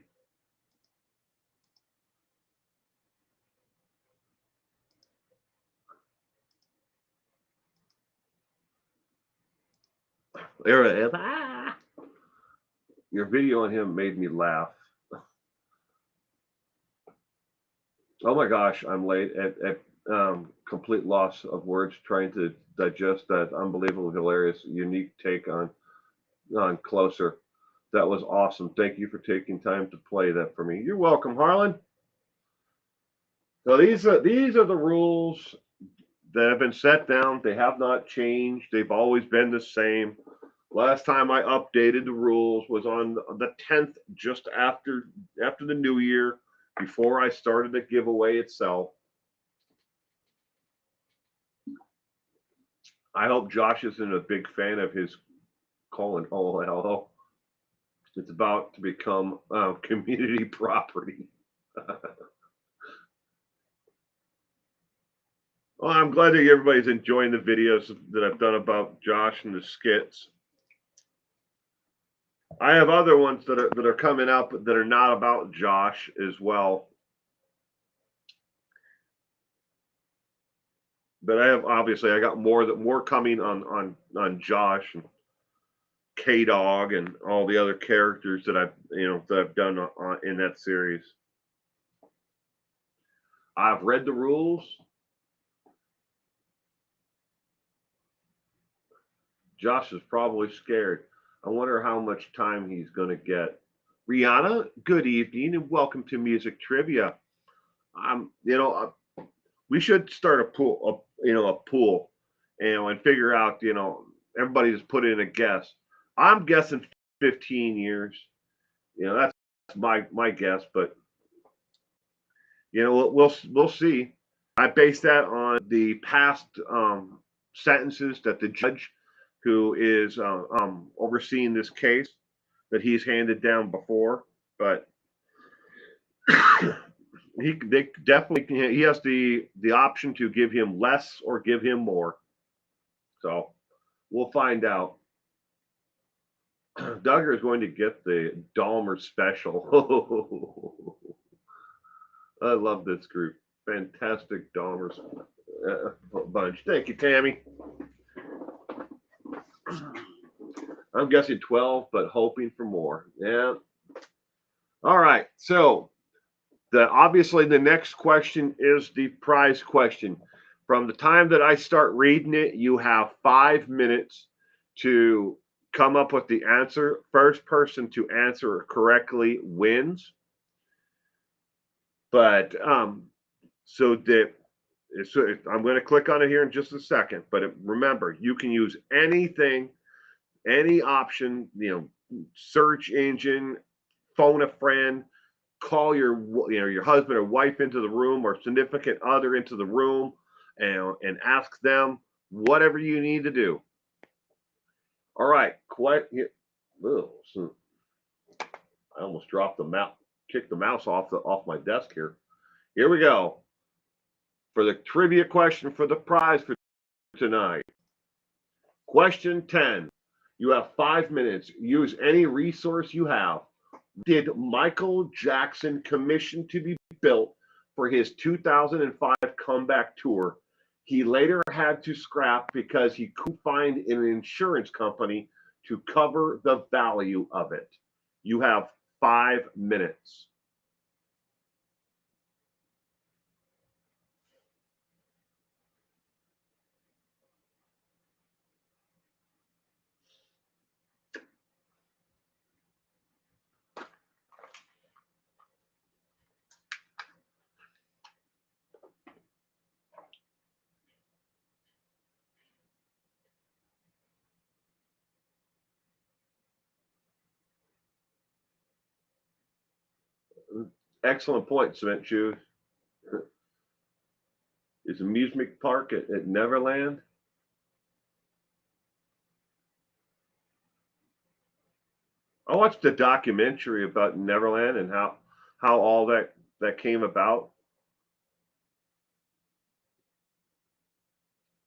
There it is. Ah! Your video on him made me laugh. Oh my gosh, I'm late at complete loss of words trying to digest that unbelievable, hilarious, unique take on Closer. That was awesome. Thank you for taking time to play that for me. You're welcome, Harlan. So these are the rules that have been set down. They have not changed. They've always been the same. Last time I updated the rules was on the 10th, just after the new year, before I started the giveaway itself. I hope Josh isn't a big fan of his colon. Oh, it's about to become community property. Well, I'm glad that everybody's enjoying the videos that I've done about Josh and the skits. I have other ones that are coming up that are not about Josh as well. But I got more coming on Josh and K-Dog and all the other characters that I've done in that series. I've read the rules. Josh is probably scared. I wonder how much time he's going to get. Rihanna, good evening and welcome to Music Trivia. We should start a pool, and figure out, everybody just put in a guess. I'm guessing 15 years. That's my guess, but we'll see. I base that on the past sentences that the judge who is overseeing this case that he's handed down before, but he has the option to give him less or give him more. So we'll find out. Duggar is going to get the Dahmer special. I love this group. Fantastic Dahmer bunch. Thank you, Tammy. I'm guessing 12, but hoping for more. Yeah. All right. So obviously the next question is the prize question. From the time that I start reading it, you have 5 minutes to come up with the answer. First person to answer correctly wins. But so I'm going to click on it here in just a second. But remember, you can use anything, any option, search engine, phone a friend, call your husband or wife into the room or significant other into the room and ask them whatever you need to do. All right, I almost dropped the mouse, kicked the mouse off my desk here. Here we go. For the trivia question for the prize for tonight. Question 10. You have 5 minutes. Use any resource you have. Did Michael Jackson commission to be built for his 2005 comeback tour? He later had to scrap because he couldn't find an insurance company to cover the value of it. You have 5 minutes. Excellent point, Cement Shoes. Is amusement park at Neverland? I watched a documentary about Neverland and how all that came about.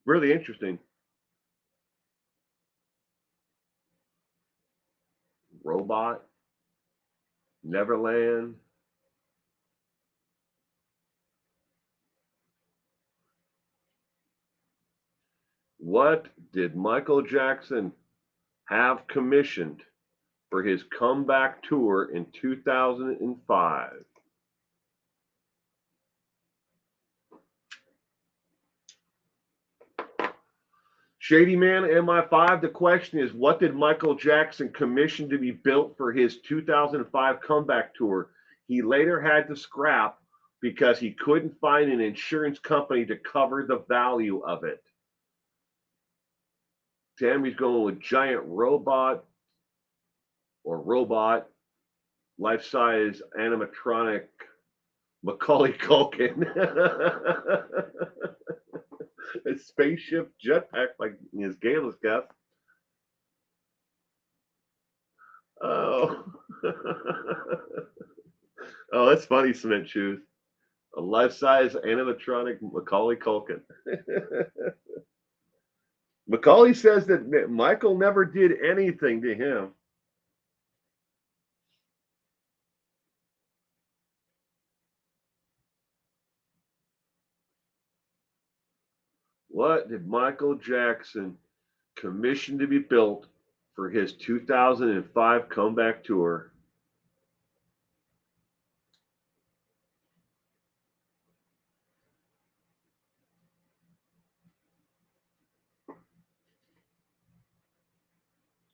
Really interesting. Robot, Neverland. What did Michael Jackson have commissioned for his comeback tour in 2005? Shady Man MI5, the question is, what did Michael Jackson commission to be built for his 2005 comeback tour? He later had to scrap because he couldn't find an insurance company to cover the value of it. Tammy's going with giant robot or robot, life-size animatronic Macaulay Culkin. A spaceship jetpack like his Gala's got. Oh. Oh, that's funny, Cement Shoes. A life-size animatronic Macaulay Culkin. Macaulay says that Michael never did anything to him. What did Michael Jackson commission to be built for his 2005 comeback tour?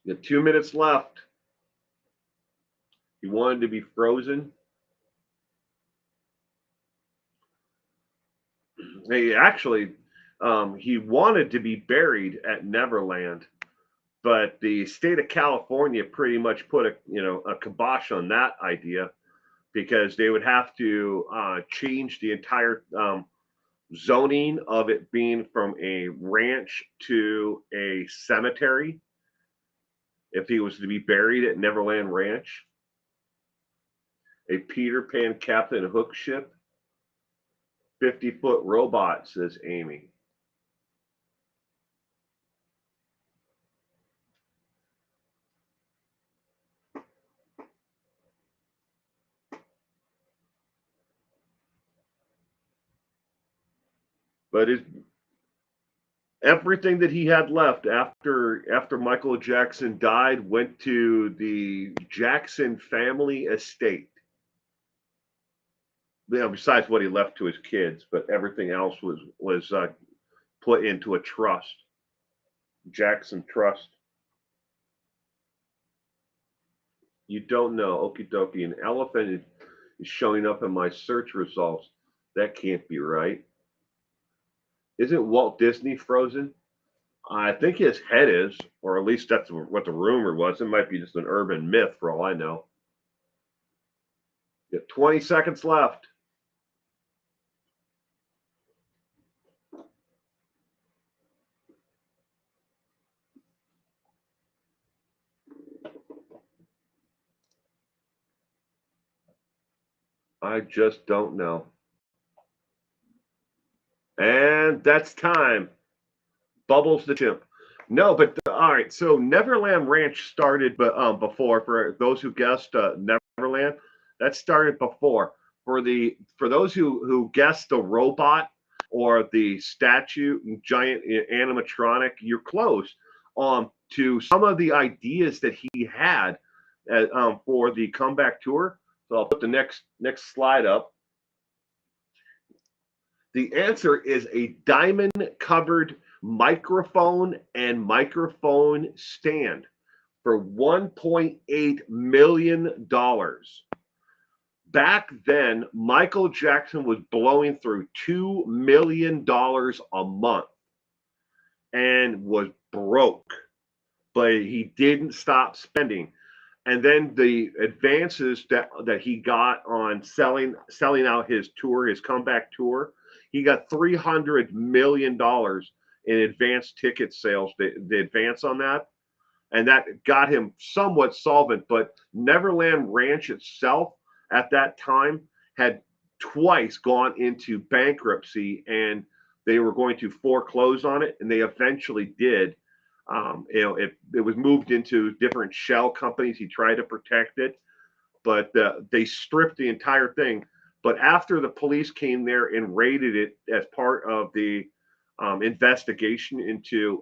You got 2 minutes left. He wanted to be frozen. He wanted to be buried at Neverland, but the state of California pretty much put a kibosh on that idea because they would have to change the entire zoning of it being from a ranch to a cemetery if he was to be buried at Neverland Ranch. A Peter Pan Captain Hook ship. 50-foot robot, says Amy. But everything that he had left after Michael Jackson died went to the Jackson family estate. Besides what he left to his kids, but everything else was put into a trust, Jackson Trust. You don't know, okie dokie. An elephant is showing up in my search results. That can't be right. Isn't Walt Disney frozen? I think his head is, or at least that's what the rumor was. It might be just an urban myth for all I know. You got 20 seconds left. I just don't know. And that's time. Bubbles the chimp. No, but all right. So Neverland Ranch started, but before, for those who guessed Neverland, that started before. For those who guessed the robot or the statue, giant animatronic, you're close. To some of the ideas that he had for the comeback tour. So I'll put the next slide up. The answer is a diamond covered microphone and microphone stand for $1.8 million. Back then, Michael Jackson was blowing through $2 million a month and was broke, but he didn't stop spending. And then the advances that he got on selling out his tour, his comeback tour, he got $300 million in advance ticket sales, the advance on that. And that got him somewhat solvent. But Neverland Ranch itself at that time had twice gone into bankruptcy and they were going to foreclose on it. And they eventually did. It was moved into different shell companies. He tried to protect it, but they stripped the entire thing. But after the police came there and raided it as part of the investigation into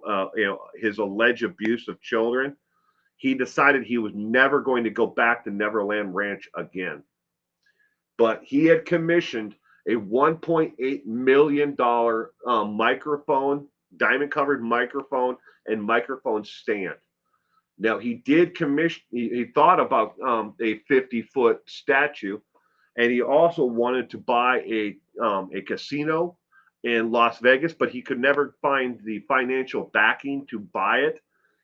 his alleged abuse of children, he decided he was never going to go back to Neverland Ranch again. But he had commissioned a $1.8 million microphone, diamond covered microphone, and microphone stand. Now he did commission. He thought about a 50-foot statue, and he also wanted to buy a casino in Las Vegas, but he could never find the financial backing to buy it.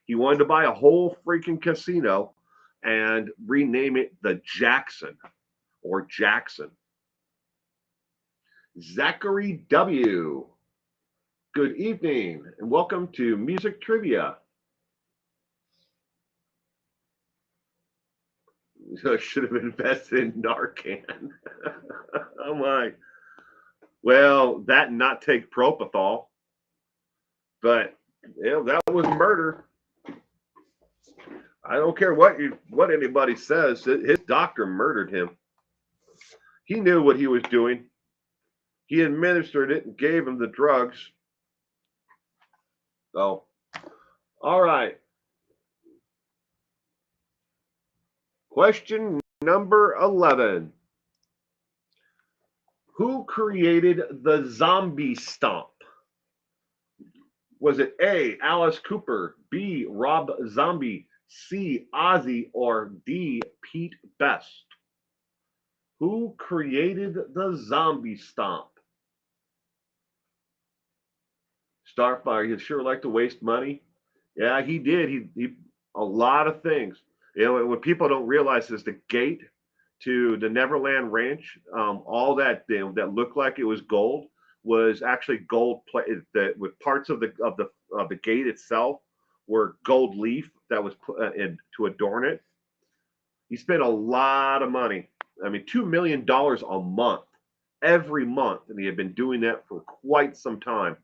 He wanted to buy a whole freaking casino and rename it the Jackson or Jackson. Zachary W. Good evening and welcome to Music Trivia. I should have invested in Narcan. Oh my. Well, that and not take propofol. But that was murder. I don't care what anybody says. His doctor murdered him. He knew what he was doing. He administered it and gave him the drugs. So, all right. Question number 11. Who created the zombie stomp? Was it A, Alice Cooper, B, Rob Zombie, C, Ozzy, or D, Pete Best? Who created the zombie stomp? Starfire, you sure like to waste money? Yeah, he did. He a lot of things. What people don't realize is the gate to the Neverland Ranch, all that that looked like it was gold was actually gold plate. That with parts of the gate itself were gold leaf that was put in to adorn it. He spent a lot of money. I mean, $2 million a month, every month, and he had been doing that for quite some time.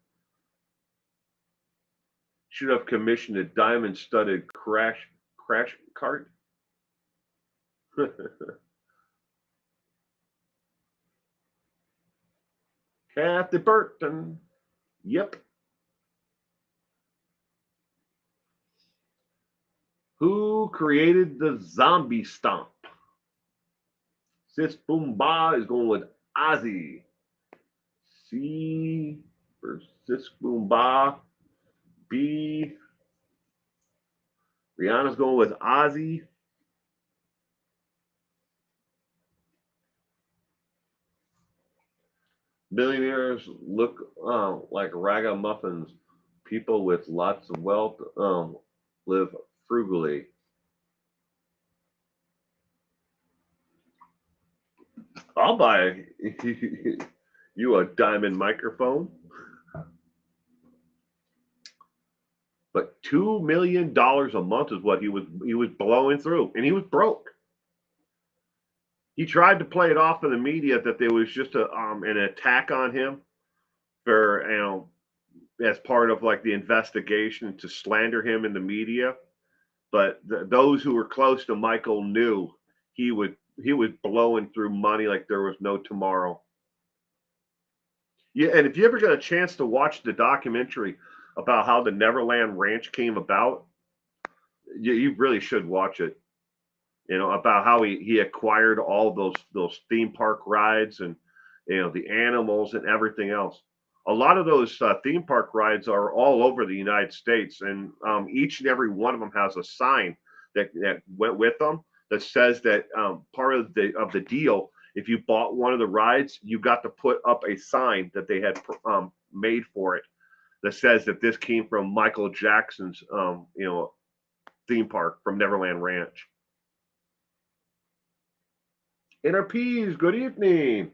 Should have commissioned a diamond-studded crash cart. Kathy Burton. Yep. Who created the zombie stomp? Sis Boom Ba is going with Ozzy. C for Sis Boom Ba. B. Rihanna's going with Ozzy. Millionaires look like ragamuffins. People with lots of wealth live frugally. I'll buy you a diamond microphone. But $2 million a month is what he was blowing through, and he was broke. He tried to play it off in the media that there was just an attack on him for as part of like the investigation to slander him in the media. But those who were close to Michael knew he was blowing through money like there was no tomorrow. Yeah, and if you ever get a chance to watch the documentary about how the Neverland Ranch came about, you really should watch it. About how he acquired all those theme park rides and the animals and everything else. A lot of those theme park rides are all over the United States, and each and every one of them has a sign that went with them that says that part of the deal, if you bought one of the rides, you got to put up a sign that they had made for it that says that this came from Michael Jackson's theme park from Neverland Ranch. NRPs, good evening.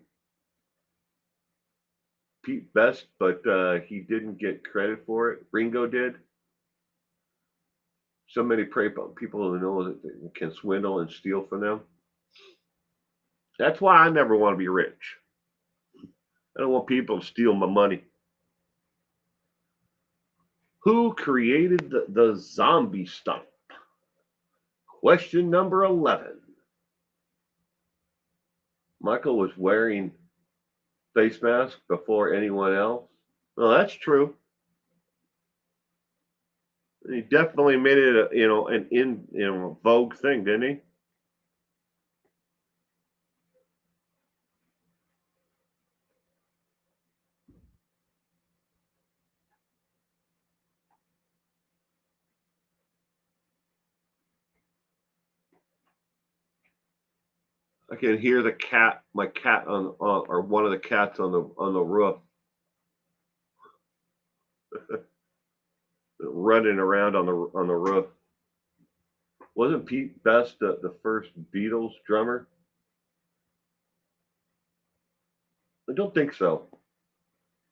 Pete Best, but he didn't get credit for it. Ringo did. So many people who know that can swindle and steal from them. That's why I never want to be rich. I don't want people to steal my money. Who created the zombie stomp? Question number 11. Michael was wearing face mask before anyone else. Well, that's true. He definitely made it a vogue thing, didn't he? I can hear my cat or one of the cats on the roof running around on the roof. Wasn't Pete Best the first Beatles drummer? I don't think so.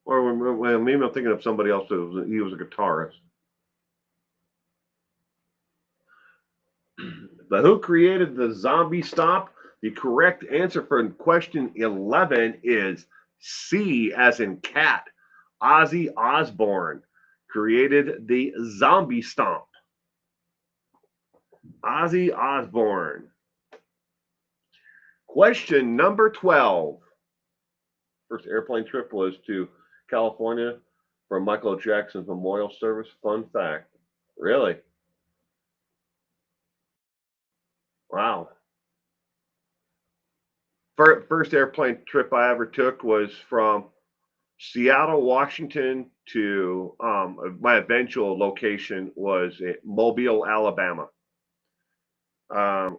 Or maybe I'm thinking of somebody else. He was a guitarist. But who created the zombie stomp? The correct answer for question 11 is C, as in cat. Ozzy Osbourne created the zombie stomp. Ozzy Osbourne. Question number 12. First airplane trip was to California for Michael Jackson's memorial service. Fun fact. Really? Wow. First airplane trip I ever took was from Seattle, Washington to my eventual location was at Mobile, Alabama. I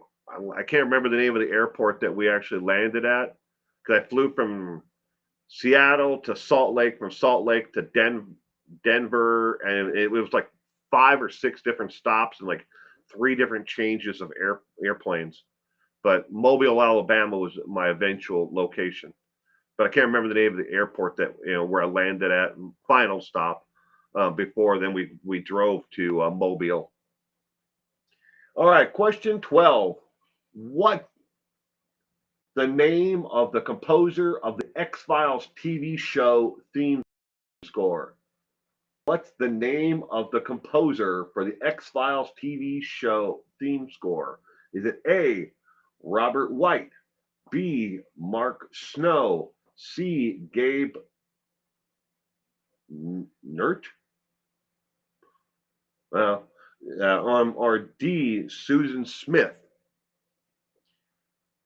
can't remember the name of the airport that we actually landed at because I flew from Seattle to Salt Lake, from Salt Lake to Denver, and it was like 5 or 6 different stops and like 3 different changes of airplanes. But Mobile, Alabama was my eventual location. But I can't remember the name of the airport that where I landed at. Final stop. Before then, we drove to Mobile. All right, question 12. What the name of the composer of the X-Files TV show theme score? What's the name of the composer for the X-Files TV show theme score? Is it A, Robert White, B, Mark Snow, C, Gabe Nert, or D, Susan Smith?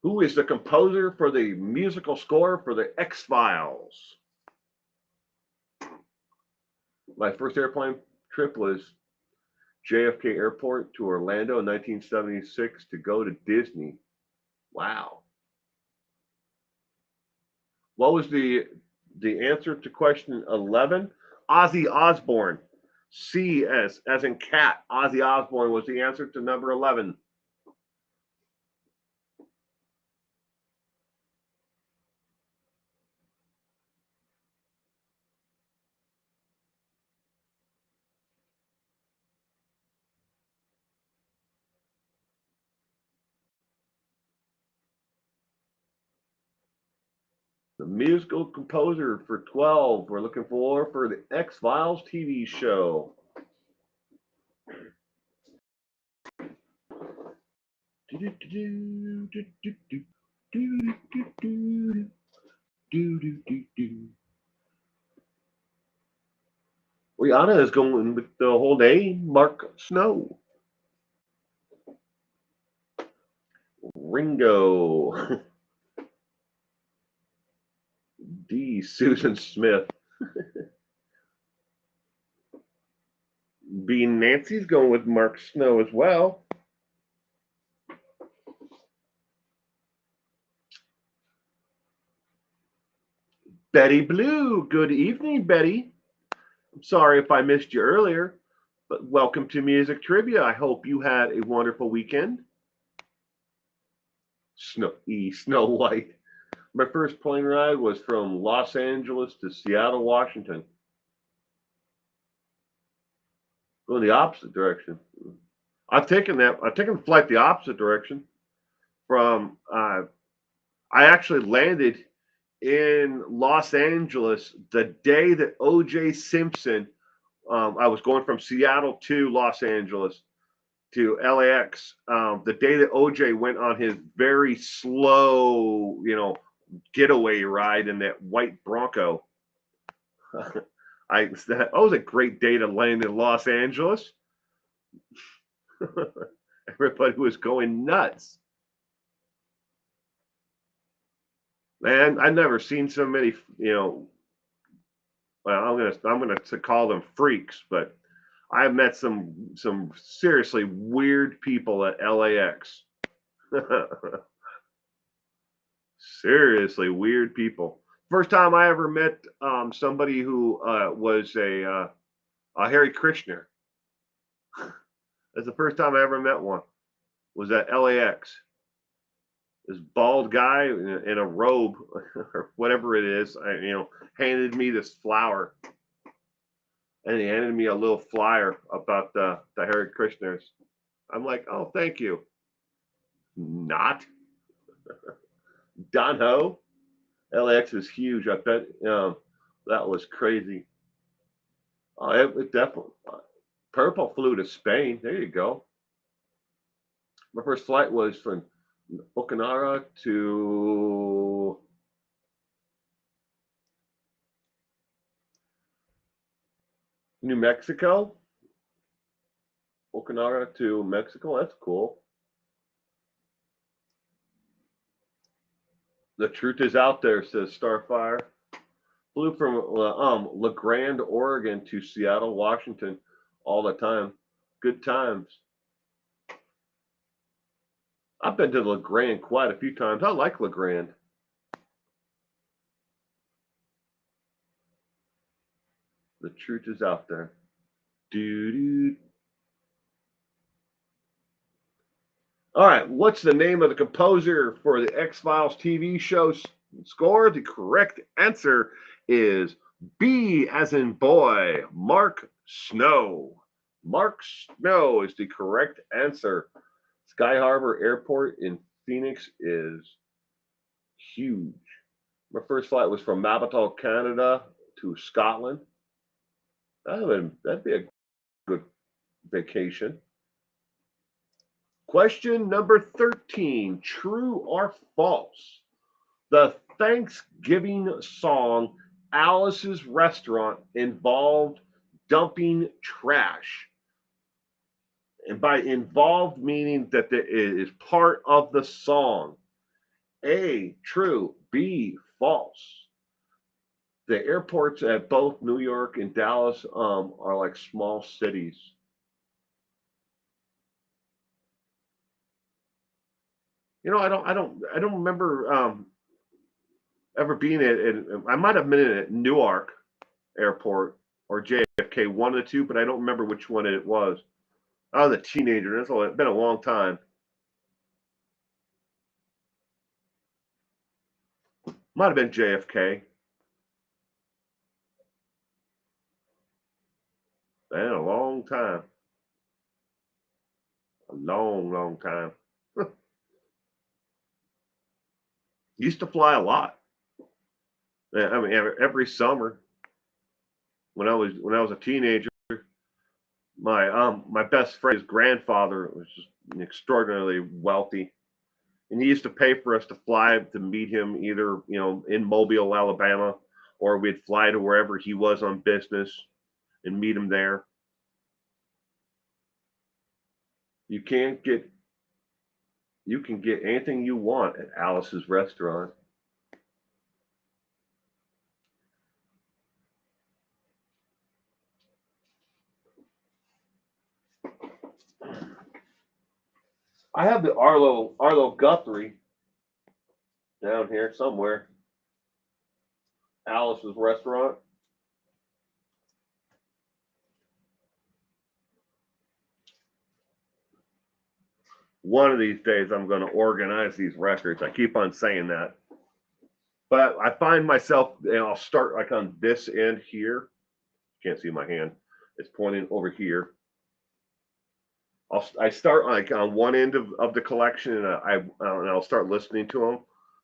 Who is the composer for the musical score for the X-Files? My first airplane trip was JFK Airport to Orlando in 1976 to go to Disney. Wow. What was the answer to question 11? Ozzy Osbourne. C, as in cat. Ozzy Osbourne was the answer to number 11. The musical composer for 12 we're looking for the X-Files TV show. Rihanna is going with the whole name, Mark Snow. Ringo. D, Susan Smith. B, Nancy's going with Mark Snow as well. Betty Blue. Good evening, Betty. I'm sorry if I missed you earlier, but welcome to Music Trivia. I hope you had a wonderful weekend. Snow White. My first plane ride was from Los Angeles to Seattle, Washington. Going the opposite direction. I've taken the flight the opposite direction. From I actually landed in Los Angeles the day that O.J. Simpson I was going from Seattle to Los Angeles to LAX. The day that OJ went on his very slow, getaway ride in that white Bronco, that was a great day to land in Los Angeles. Everybody was going nuts. Man, I've never seen so many, well, I'm gonna call them freaks, but I've met some seriously weird people at LAX. Seriously weird people. First time I ever met somebody who was a Harry Krishner. That's the first time I ever met one. Was at LAX. This bald guy in a robe or whatever it is, handed me this flower, and he handed me a little flyer about the Harry Krishners. I'm like, oh, thank you. Not Don Ho. LAX is huge. I bet that was crazy. Oh, it definitely. Purple flew to Spain. There you go. My first flight was from Okinawa to New Mexico. Okinawa to Mexico. That's cool. The truth is out there, says Starfire. Flew from La Grande, Oregon to Seattle, Washington all the time. Good times. I've been to La Grande quite a few times. I like La Grande. The truth is out there. Doo-doo. All right, what's the name of the composer for the X-Files TV show score? The correct answer is B as in boy, Mark Snow. Mark Snow is the correct answer. Sky Harbor Airport in Phoenix is huge. My first flight was from Mabbatown, Canada to Scotland. That'd be a good vacation. Question number 13, true or false? The Thanksgiving song Alice's Restaurant involved dumping trash. And by involved meaning that it is part of the song. A, true. B, false. The airports at both New York and Dallas are like small cities. I don't remember ever being I might have been at Newark Airport or JFK, one of the two, but I don't remember which one it was. I was a teenager. It's been a long time. Might have been JFK. Been a long time. A long, long time. Used to fly a lot. I mean, every summer when I was a teenager, my best friend's grandfather was just extraordinarily wealthy, and he used to pay for us to fly to meet him either in Mobile, Alabama, or we'd fly to wherever he was on business and meet him there. You can get anything you want at Alice's Restaurant. I have the Arlo Guthrie down here somewhere. Alice's Restaurant. One of these days, I'm going to organize these records. I keep on saying that. But I find myself, I'll start like on this end here. Can't see my hand. It's pointing over here. I start like on one end of the collection, and I'll start listening to them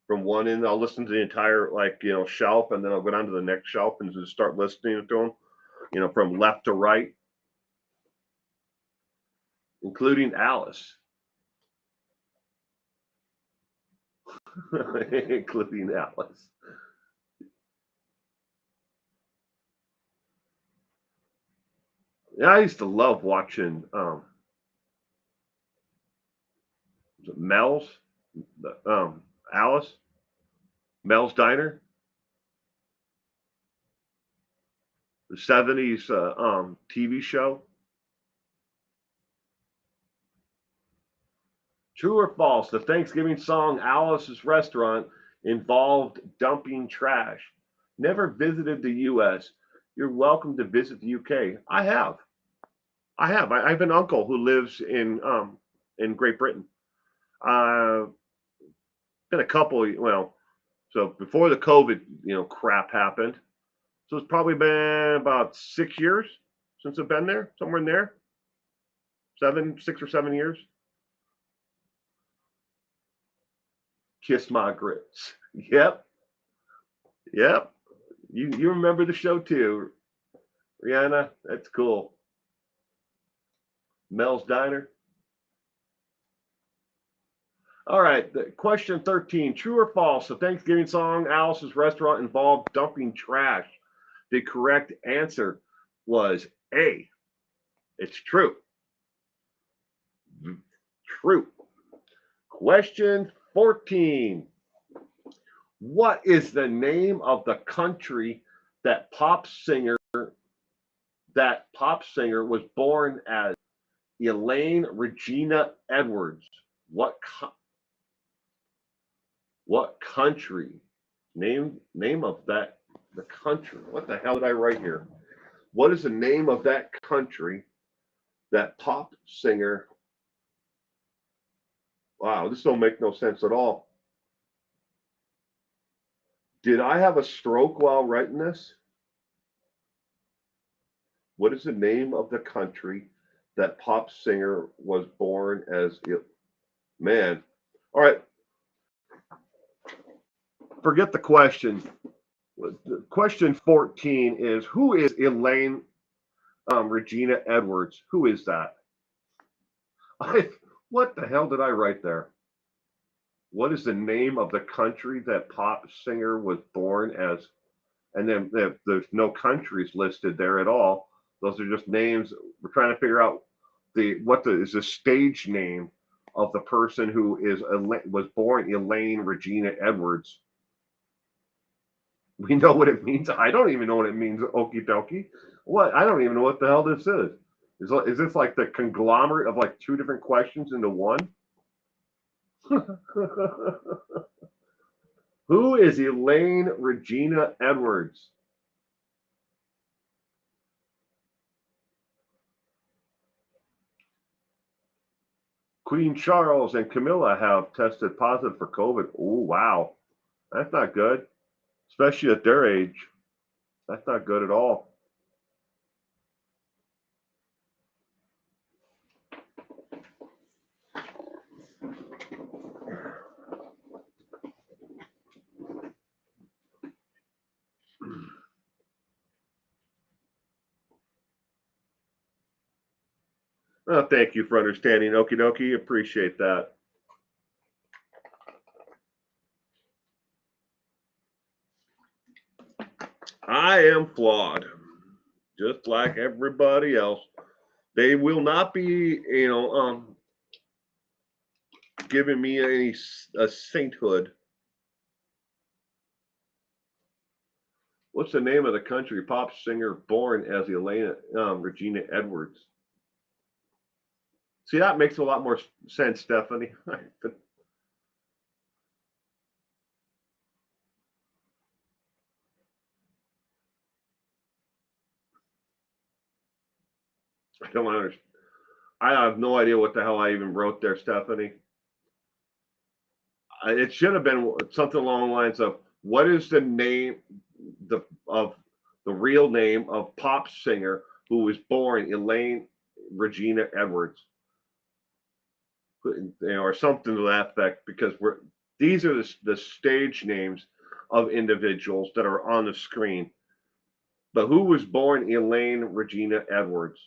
from one end. I'll listen to the entire shelf, and then I'll go down to the next shelf and just start listening to them. from left to right, including Alice. Including Alice. Yeah, I used to love watching Mel's, Alice, Mel's Diner, the 70s TV show. True or false? The Thanksgiving song Alice's Restaurant involved dumping trash. Never visited the U.S. You're welcome to visit the UK. I have. I have an uncle who lives in Great Britain. Uh, been a couple. Well, so before the COVID crap happened, so it's probably been about 6 years since I've been there, somewhere in there, 6 or 7 years. Kiss my grits. Yep. You remember the show too, Rihanna? That's cool. Mel's Diner. All right, question 13. True or false? The Thanksgiving song Alice's Restaurant involved dumping trash. The correct answer was A. It's true. True. Question 14. What is the name of the country that pop singer was born as? Elaine Regina Edwards. What country? Name of the country. What the hell did I write here? What is the name of that country that pop singer? Wow, this don't make no sense at all. Did I have a stroke while writing this? What is the name of the country that pop singer was born as? Man. All right. Forget the question. Question 14 is, who is Elaine Regina Edwards? Who is that? What the hell did I write there? What is the name of the country that pop singer was born as? And then there's no countries listed there at all. Those are just names. We're trying to figure out is the stage name of the person who was born Elaine Regina Edwards. We know what it means. I don't even know what it means. Okie dokie. What? I don't even know what the hell this is. Is this like the conglomerate of like two different questions into one? Who is Elaine Regina Edwards? Queen Charles and Camilla have tested positive for COVID. Oh, wow. That's not good, especially at their age. That's not good at all. Oh, thank you for understanding, Okie dokie. Appreciate that. I am flawed, just like everybody else. They will not be, giving me a sainthood. What's the name of the country pop singer born as Elaine Regina Edwards? See, that makes a lot more sense, Stephanie. I don't understand. I have no idea what the hell I even wrote there, Stephanie. It should have been something along the lines of, what is the name of the real name of pop singer who was born Elaine Regina Edwards? Or something to that effect, because these are the stage names of individuals that are on the screen. But who was born Elaine Regina Edwards?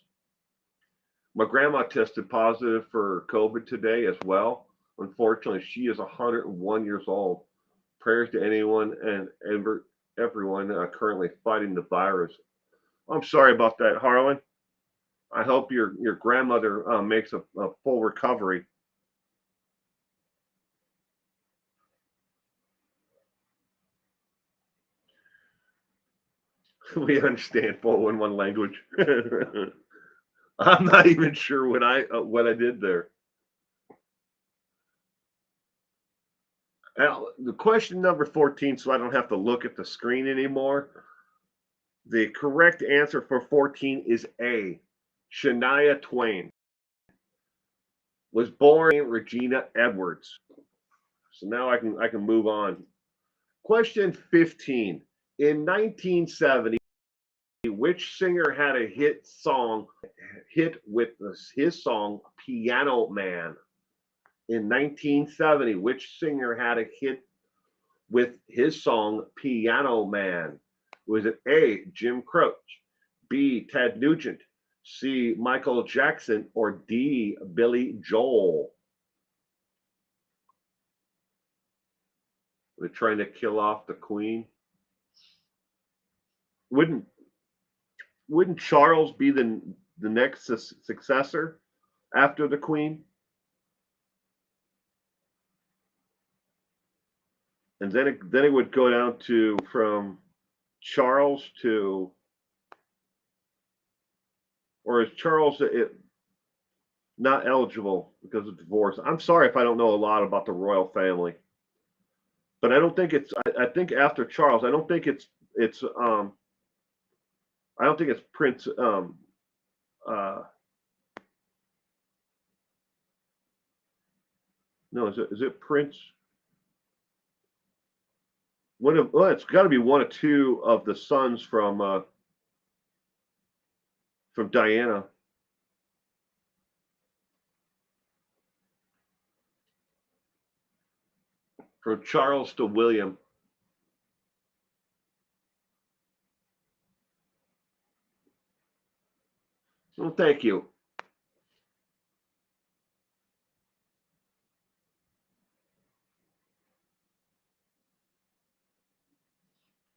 My grandma tested positive for COVID today as well. Unfortunately, she is 101 years old. Prayers to anyone and everyone currently fighting the virus. I'm sorry about that, Harlan. I hope your grandmother makes a full recovery. We understand 411 language. I'm not even sure what I did there. Now, the question number 14, so I don't have to look at the screen anymore. The correct answer for 14 is A. Shania Twain was born Regina Edwards. So now I can move on. Question 15. In 1970, which singer had a hit with his song Piano Man? In 1970, which singer had a hit with his song Piano Man? Was it A, Jim Croce, B, Ted Nugent, C, Michael Jackson, or D, Billy Joel? They're trying to kill off the Queen. Wouldn't Charles be the next successor after the Queen? And then it would go down to from Charles to, or is Charles not eligible because of divorce? I'm sorry if I don't know a lot about the royal family, but I don't think it's. I think after Charles, I don't think it's I don't think it's Prince. No, is it Prince? Well, it's got to be one or two of the sons from Diana. From Charles to William. Well, thank you.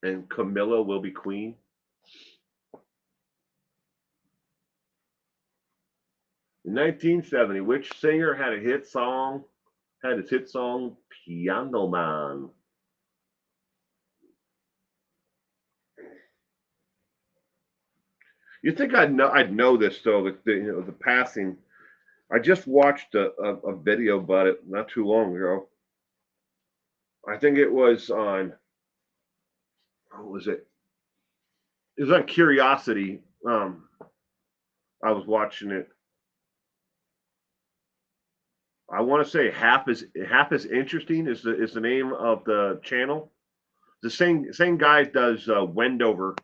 And Camilla will be queen. In 1970, which singer had his hit song Piano Man? You think I'd know this though, the passing. I just watched a video about it not too long ago. I think it was on, what was it? It was on Curiosity. I was watching it. I want to say half as interesting is the name of the channel. The same guy does Wendover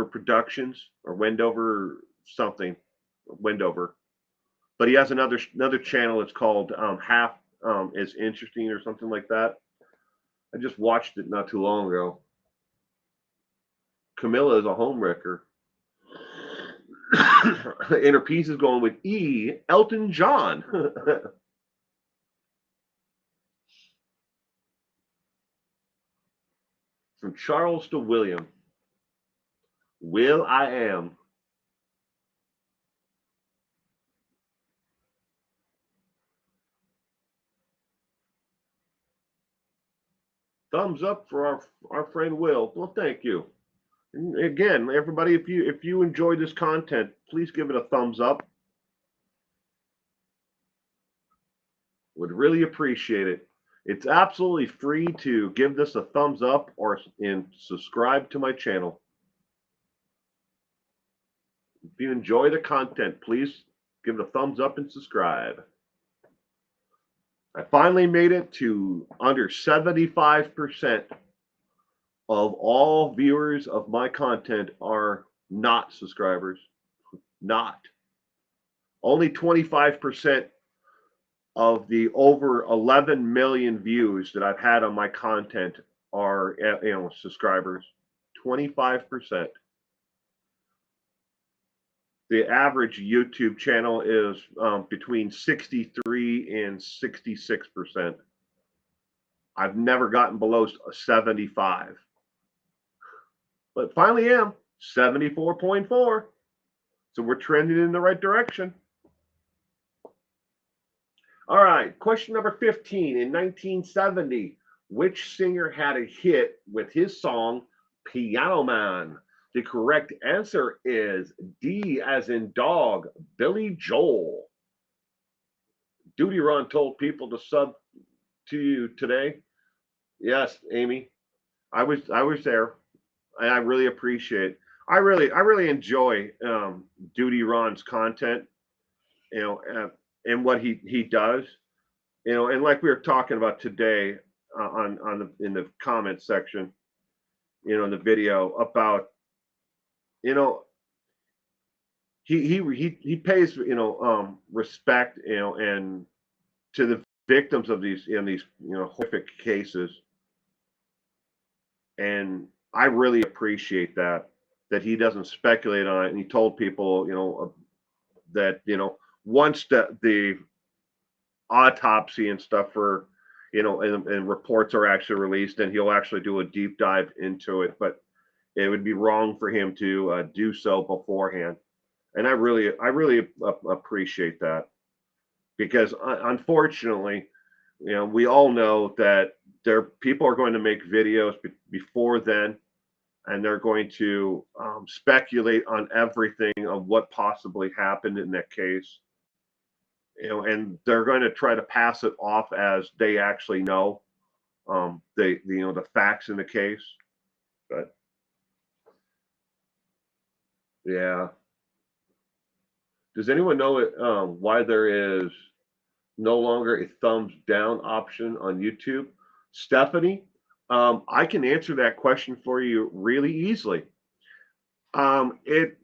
Productions or Wendover something, Wendover. But he has another channel. It's called Half as Interesting or something like that. I just watched it not too long ago. Camilla is a homewrecker. And her piece is going with E, Elton John. From Charles to William. Will I Am. Thumbs up for our friend Will. Well, thank you. And again, everybody, if you enjoy this content, please give it a thumbs up. Would really appreciate it. It's absolutely free to give this a thumbs up and subscribe to my channel. If you enjoy the content, please give it a thumbs up and subscribe. I finally made it to under 75% of all viewers of my content are not subscribers. Not. Only 25% of the over 11 million views that I've had on my content are subscribers. 25%. The average YouTube channel is between 63 and 66%. I've never gotten below 75, but finally am 74.4. So we're trending in the right direction. All right, question number 15. In 1970, which singer had a hit with his song Piano Man? The correct answer is D as in dog, Billy Joel. Duty Ron told people to sub to you today. Yes, Amy, I was there, and I really appreciate. I really enjoy Duty Ron's content, you know, and what he does, you know, and like we were talking about today on the in the comment section, you know, in the video about, you know, he pays, you know, respect, you know, and to the victims of these you know, horrific cases, and I really appreciate that he doesn't speculate on it, and he told people, you know, that, you know, once the autopsy and stuff for, you know, and reports are actually released, and he'll actually do a deep dive into it, but it would be wrong for him to do so beforehand. And I really appreciate that, because unfortunately, you know, we all know that people are going to make videos before then, and they're going to speculate on everything of what possibly happened in that case, you know, and they're going to try to pass it off as they actually know you know, the facts in the case. But yeah, does anyone know why there is no longer a thumbs down option on YouTube? Stephanie, I can answer that question for you really easily. It,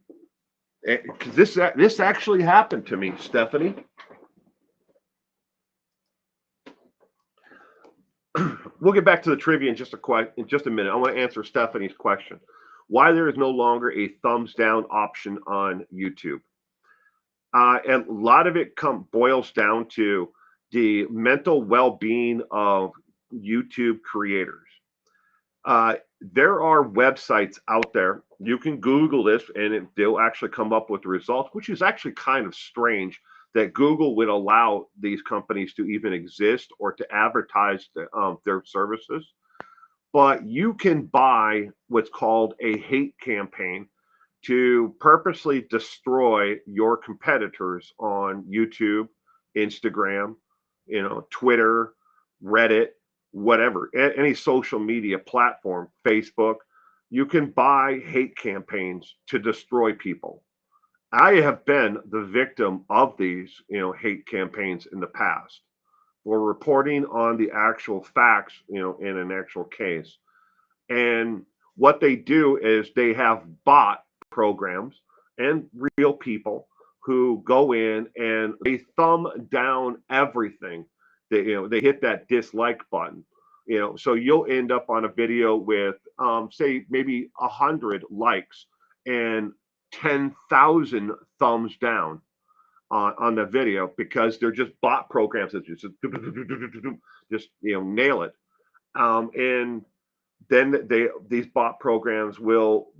'cause this actually happened to me, Stephanie. We'll get back to the trivia in just a minute. I want to answer Stephanie's question. Why there is no longer a thumbs down option on YouTube? And a lot of it boils down to the mental well-being of YouTube creators. There are websites out there. You can Google this, and they'll actually come up with the results, which is actually kind of strange that Google would allow these companies to even exist or to advertise their services. But you can buy what's called a hate campaign to purposely destroy your competitors on YouTube, Instagram, you know, Twitter, Reddit, whatever, any social media platform, Facebook. You can buy hate campaigns to destroy people. I have been the victim of these, you know, hate campaigns in the past. We're reporting on the actual facts, you know, in an actual case. And what they do is they have bot programs and real people who go in and they thumb down everything. They, you know, they hit that dislike button. You know, so you'll end up on a video with, say, maybe 100 likes and 10,000 thumbs down on the video, because they're just bot programs that just you know, nail it. And then these bot programs will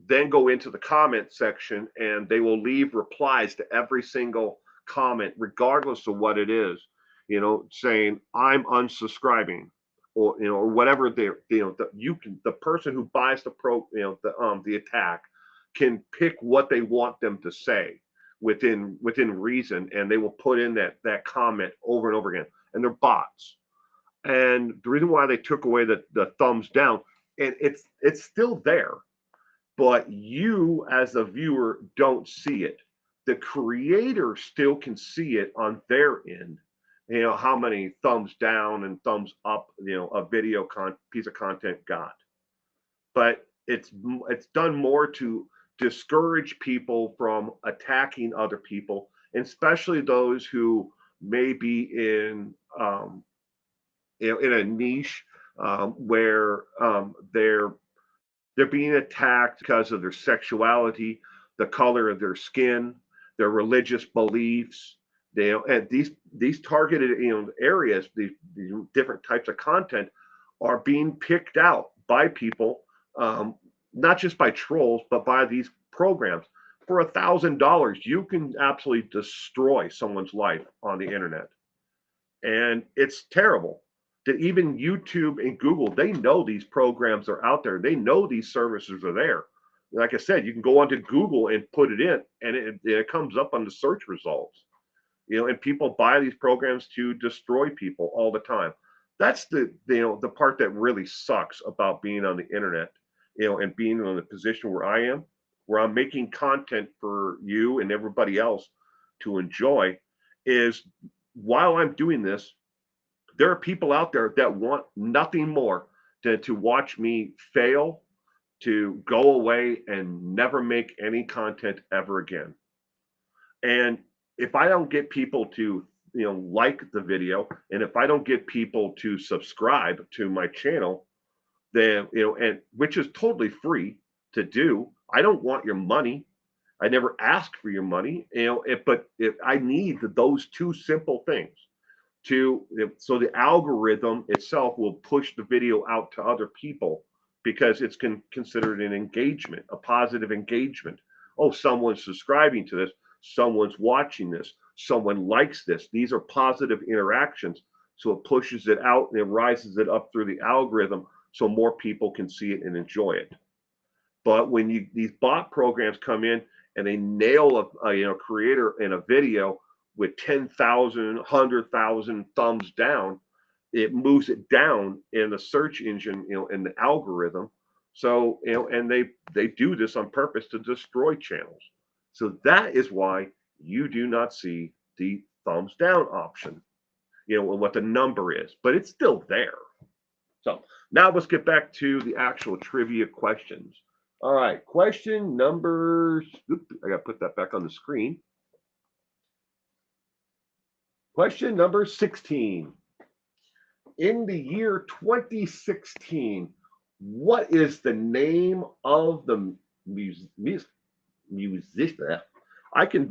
then go into the comment section, and they will leave replies to every single comment, regardless of what it is, you know, saying I'm unsubscribing, or, you know, or whatever they, you know, the person who buys you know, the attack can pick what they want them to say within reason, and they will put in that comment over and over again, and they're bots. And the reason why they took away the thumbs down, and it's still there, but you as a viewer don't see it. The creator still can see it on their end. You know how many thumbs down and thumbs up, you know, a video piece of content got. But it's done more to discourage people from attacking other people, especially those who may be in you know, in a niche where they're They're being attacked because of their sexuality, the color of their skin, their religious beliefs. And these targeted areas, these different types of content are being picked out by people, um, not just by trolls, but by these programs. For $1,000, you can absolutely destroy someone's life on the internet, and it's terrible. That even YouTube and Google, they know these programs are out there. They know these services are there. Like I said, you can go onto Google and put it in, and it comes up on the search results. And people buy these programs to destroy people all the time. That's the part that really sucks about being on the internet, and being in the position where I am, where I'm making content for you and everybody else to enjoy, is while I'm doing this, there are people out there that want nothing more than to watch me fail, to go away and never make any content ever again. And if I don't get people to, like the video, and if I don't get people to subscribe to my channel, then, and which is totally free to do, I don't want your money. I never ask for your money, but if I need those two simple things so the algorithm itself will push the video out to other people, because it's considered an engagement, a positive engagement. Oh, someone's subscribing to this, someone's watching this, someone likes this. These are positive interactions. So it pushes it out and it rises it up through the algorithm so more people can see it and enjoy it. But when these bot programs come in and they nail a creator in a video with 10,000, 100,000 thumbs down, it moves it down in the search engine, in the algorithm. So, and they do this on purpose to destroy channels. So that is why you do not see the thumbs down option, and what the number is, but it's still there. So now let's get back to the actual trivia questions. All right, question number, I got to put that back on the screen. Question number 16. In the year 2016, what is the name of the musician? I can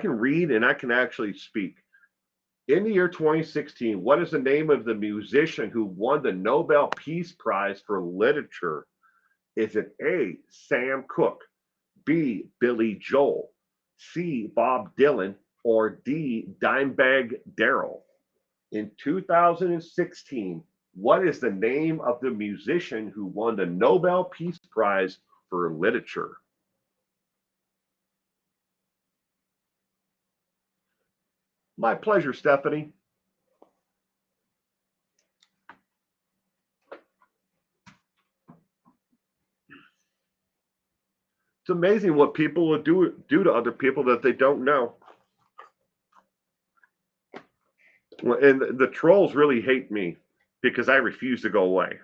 read and I can actually speak. In the year 2016, what is the name of the musician who won the Nobel Peace Prize for Literature? Is it A, Sam Cooke, B, Billy Joel, C, Bob Dylan, or D, Dimebag Darrell? In 2016, what is the name of the musician who won the Nobel Peace Prize for Literature? My pleasure, Stephanie. It's amazing what people will do to other people that they don't know. And the trolls really hate me because I refuse to go away.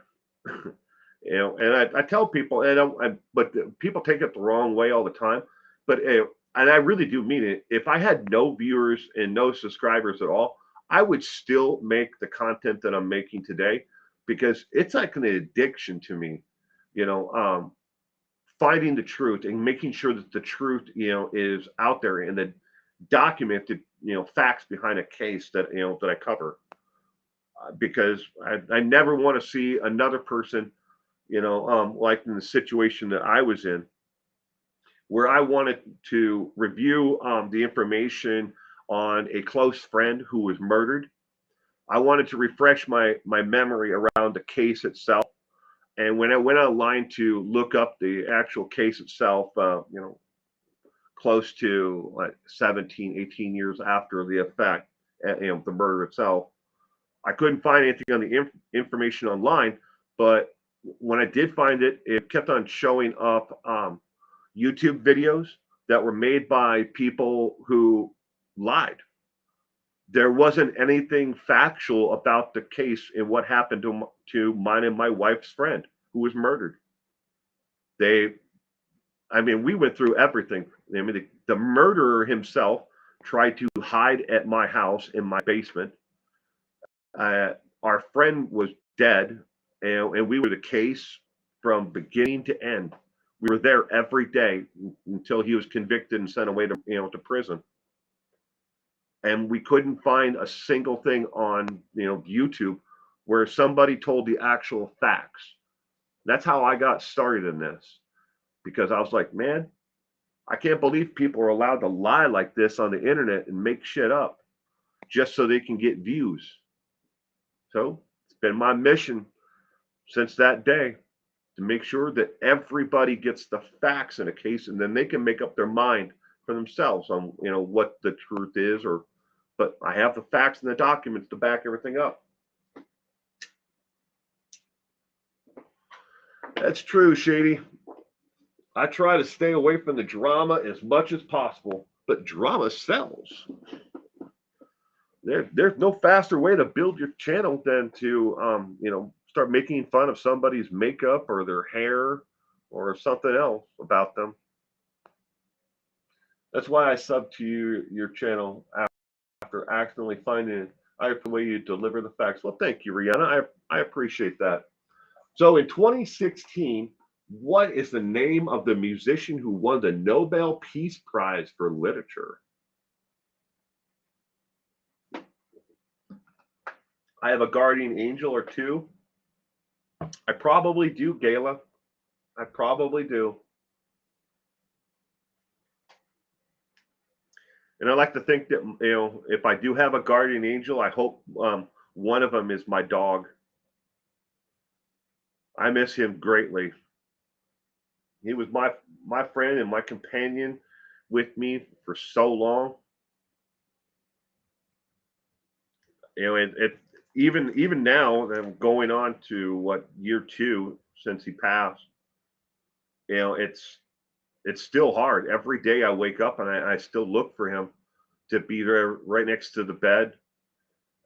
And I tell people, but people take it the wrong way all the time. But and I really do mean it. If I had no viewers and no subscribers at all, I would still make the content that I'm making today, because it's like an addiction to me. Finding the truth and making sure that the truth, is out there, and the documented, facts behind a case that that I cover. Because I never want to see another person, like in the situation that I was in, where I wanted to review the information on a close friend who was murdered. I wanted to refresh my memory around the case itself. And when I went online to look up the actual case itself, close to like 17, 18 years after the effect, the murder itself, I couldn't find anything on the information online. But when I did find it, it kept on showing up YouTube videos that were made by people who lied. There wasn't anything factual about the case and what happened to mine and my wife's friend who was murdered. We went through everything. The murderer himself tried to hide at my house in my basement. Our friend was dead, and we were the case from beginning to end. We were there every day until he was convicted and sent away to to prison. And we couldn't find a single thing on YouTube where somebody told the actual facts. That's how I got started in this, because I was like, man, I can't believe people are allowed to lie like this on the internet and make shit up just so they can get views. So it's been my mission since that day to make sure that everybody gets the facts in a case, and then they can make up their mind for themselves on what the truth is. But I have the facts and the documents to back everything up. That's true, Shady. I try to stay away from the drama as much as possible, but drama sells. There's no faster way to build your channel than to start making fun of somebody's makeup or their hair or something else about them. That's why I sub to your channel after accidentally finding it. I appreciate the way you deliver the facts. Well, thank you, Rihanna. I appreciate that. So in 2016, what is the name of the musician who won the Nobel Peace Prize for Literature? I have a guardian angel or two. I probably do, Gayla. I probably do. And I like to think that, if I do have a guardian angel, I hope one of them is my dog. I miss him greatly. He was my friend and my companion with me for so long. Even now, I'm going on to year 2 since he passed. It's still hard. Every day I wake up and I still look for him to be there right next to the bed.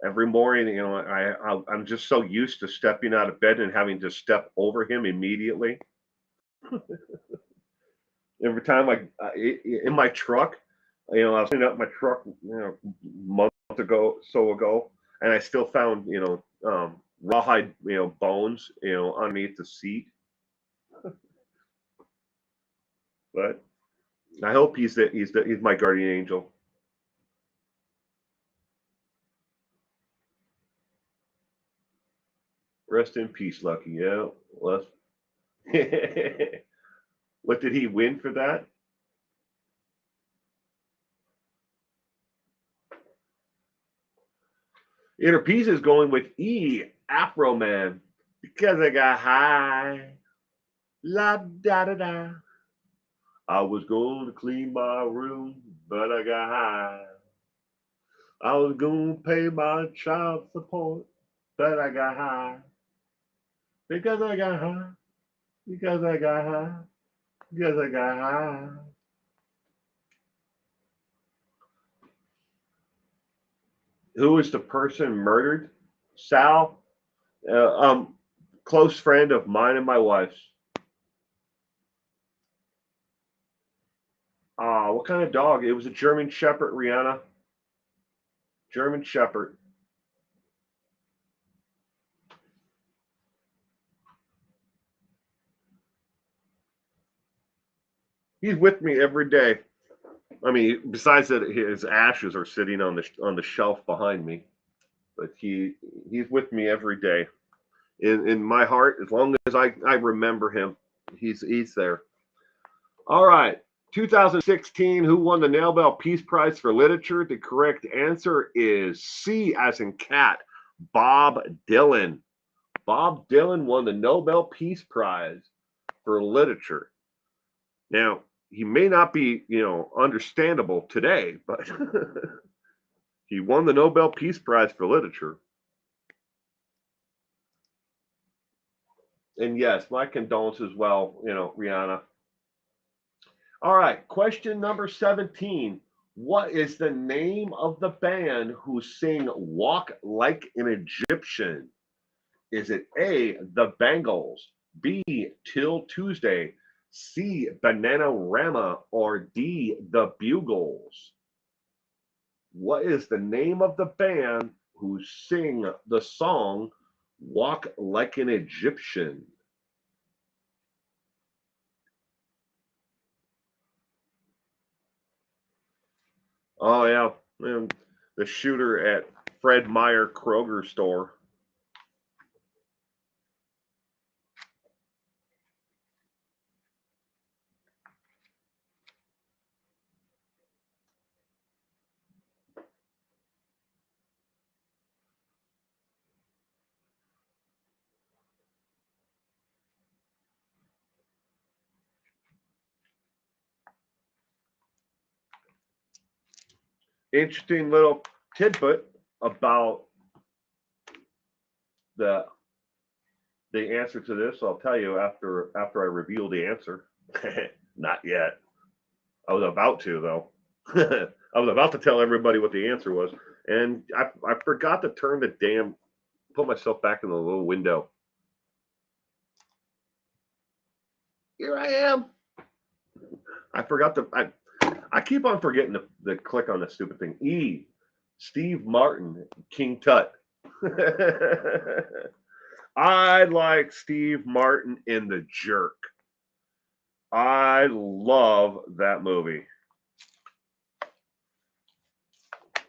Every morning, I'm just so used to stepping out of bed and having to step over him immediately. Every time in my truck, I was cleaning up my truck, a month ago, and I still found, rawhide, bones, underneath the seat. But I hope he's my guardian angel. Rest in peace, Lucky. Yeah. What did he win for that? Inner Peace is going with E, Afro Man, because I got high. La da da da. I was going to clean my room, but I got high. I was going to pay my child support, but I got high. Because I got high. Because I got high. Because I got high. Who is the person murdered? Sal, close friend of mine and my wife's. What kind of dog? It was a German Shepherd, Rihanna. German Shepherd. He's with me every day. I mean, besides that, his ashes are sitting on the shelf behind me, but he's with me every day. In my heart, as long as I remember him, he's there. All right. 2016, who won the Nobel Peace Prize for Literature? The correct answer is C, as in cat, Bob Dylan. Bob Dylan won the Nobel Peace Prize for Literature. Now, he may not be, understandable today, but he won the Nobel Peace Prize for Literature. And yes, my condolences as well, Rihanna. All right, question number 17. What is the name of the band who sing Walk Like an Egyptian? Is it A, the Bangles, B, Till Tuesday, C, Bananarama, or D, the Bugles? What is the name of the band who sing the song Walk Like an Egyptian? Oh yeah, and the shooter at Fred Meyer Kroger store. Interesting little tidbit about the the answer to this. I'll tell you after I reveal the answer. Not yet. I was about to though. I was about to tell everybody what the answer was, and I forgot to turn the damn put myself back in the little window. Here I am. I forgot to. I keep on forgetting to click on the stupid thing. Steve Martin, King Tut. I like Steve Martin in The Jerk. I love that movie.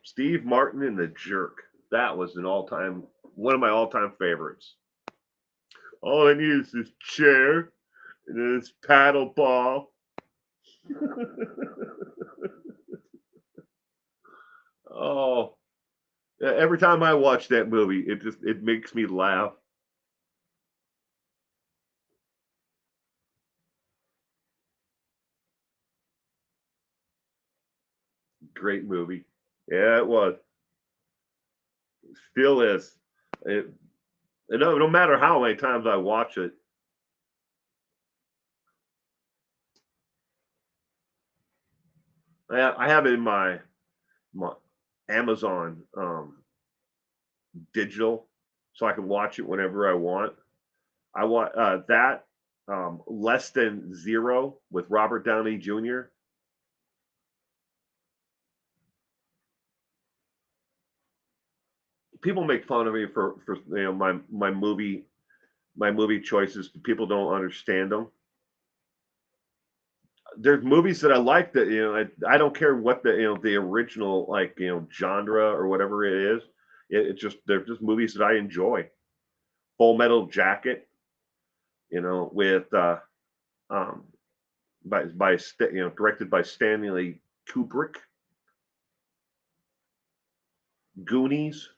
Steve Martin in The Jerk. That was one of my all-time favorites. All I need is this chair and this paddle ball. Oh, every time I watch that movie, it makes me laugh. Great movie. Yeah, it was. Still is. It, no matter how many times I watch it, I have it in my Amazon digital, so I can watch it whenever I want. I want that Less Than Zero with Robert Downey Jr. People make fun of me for my movie choices. People don't understand them. There's movies that I like that I don't care what the original genre or whatever it is. It's just they're just movies that I enjoy. Full Metal Jacket, with um directed by Stanley Kubrick. Goonies,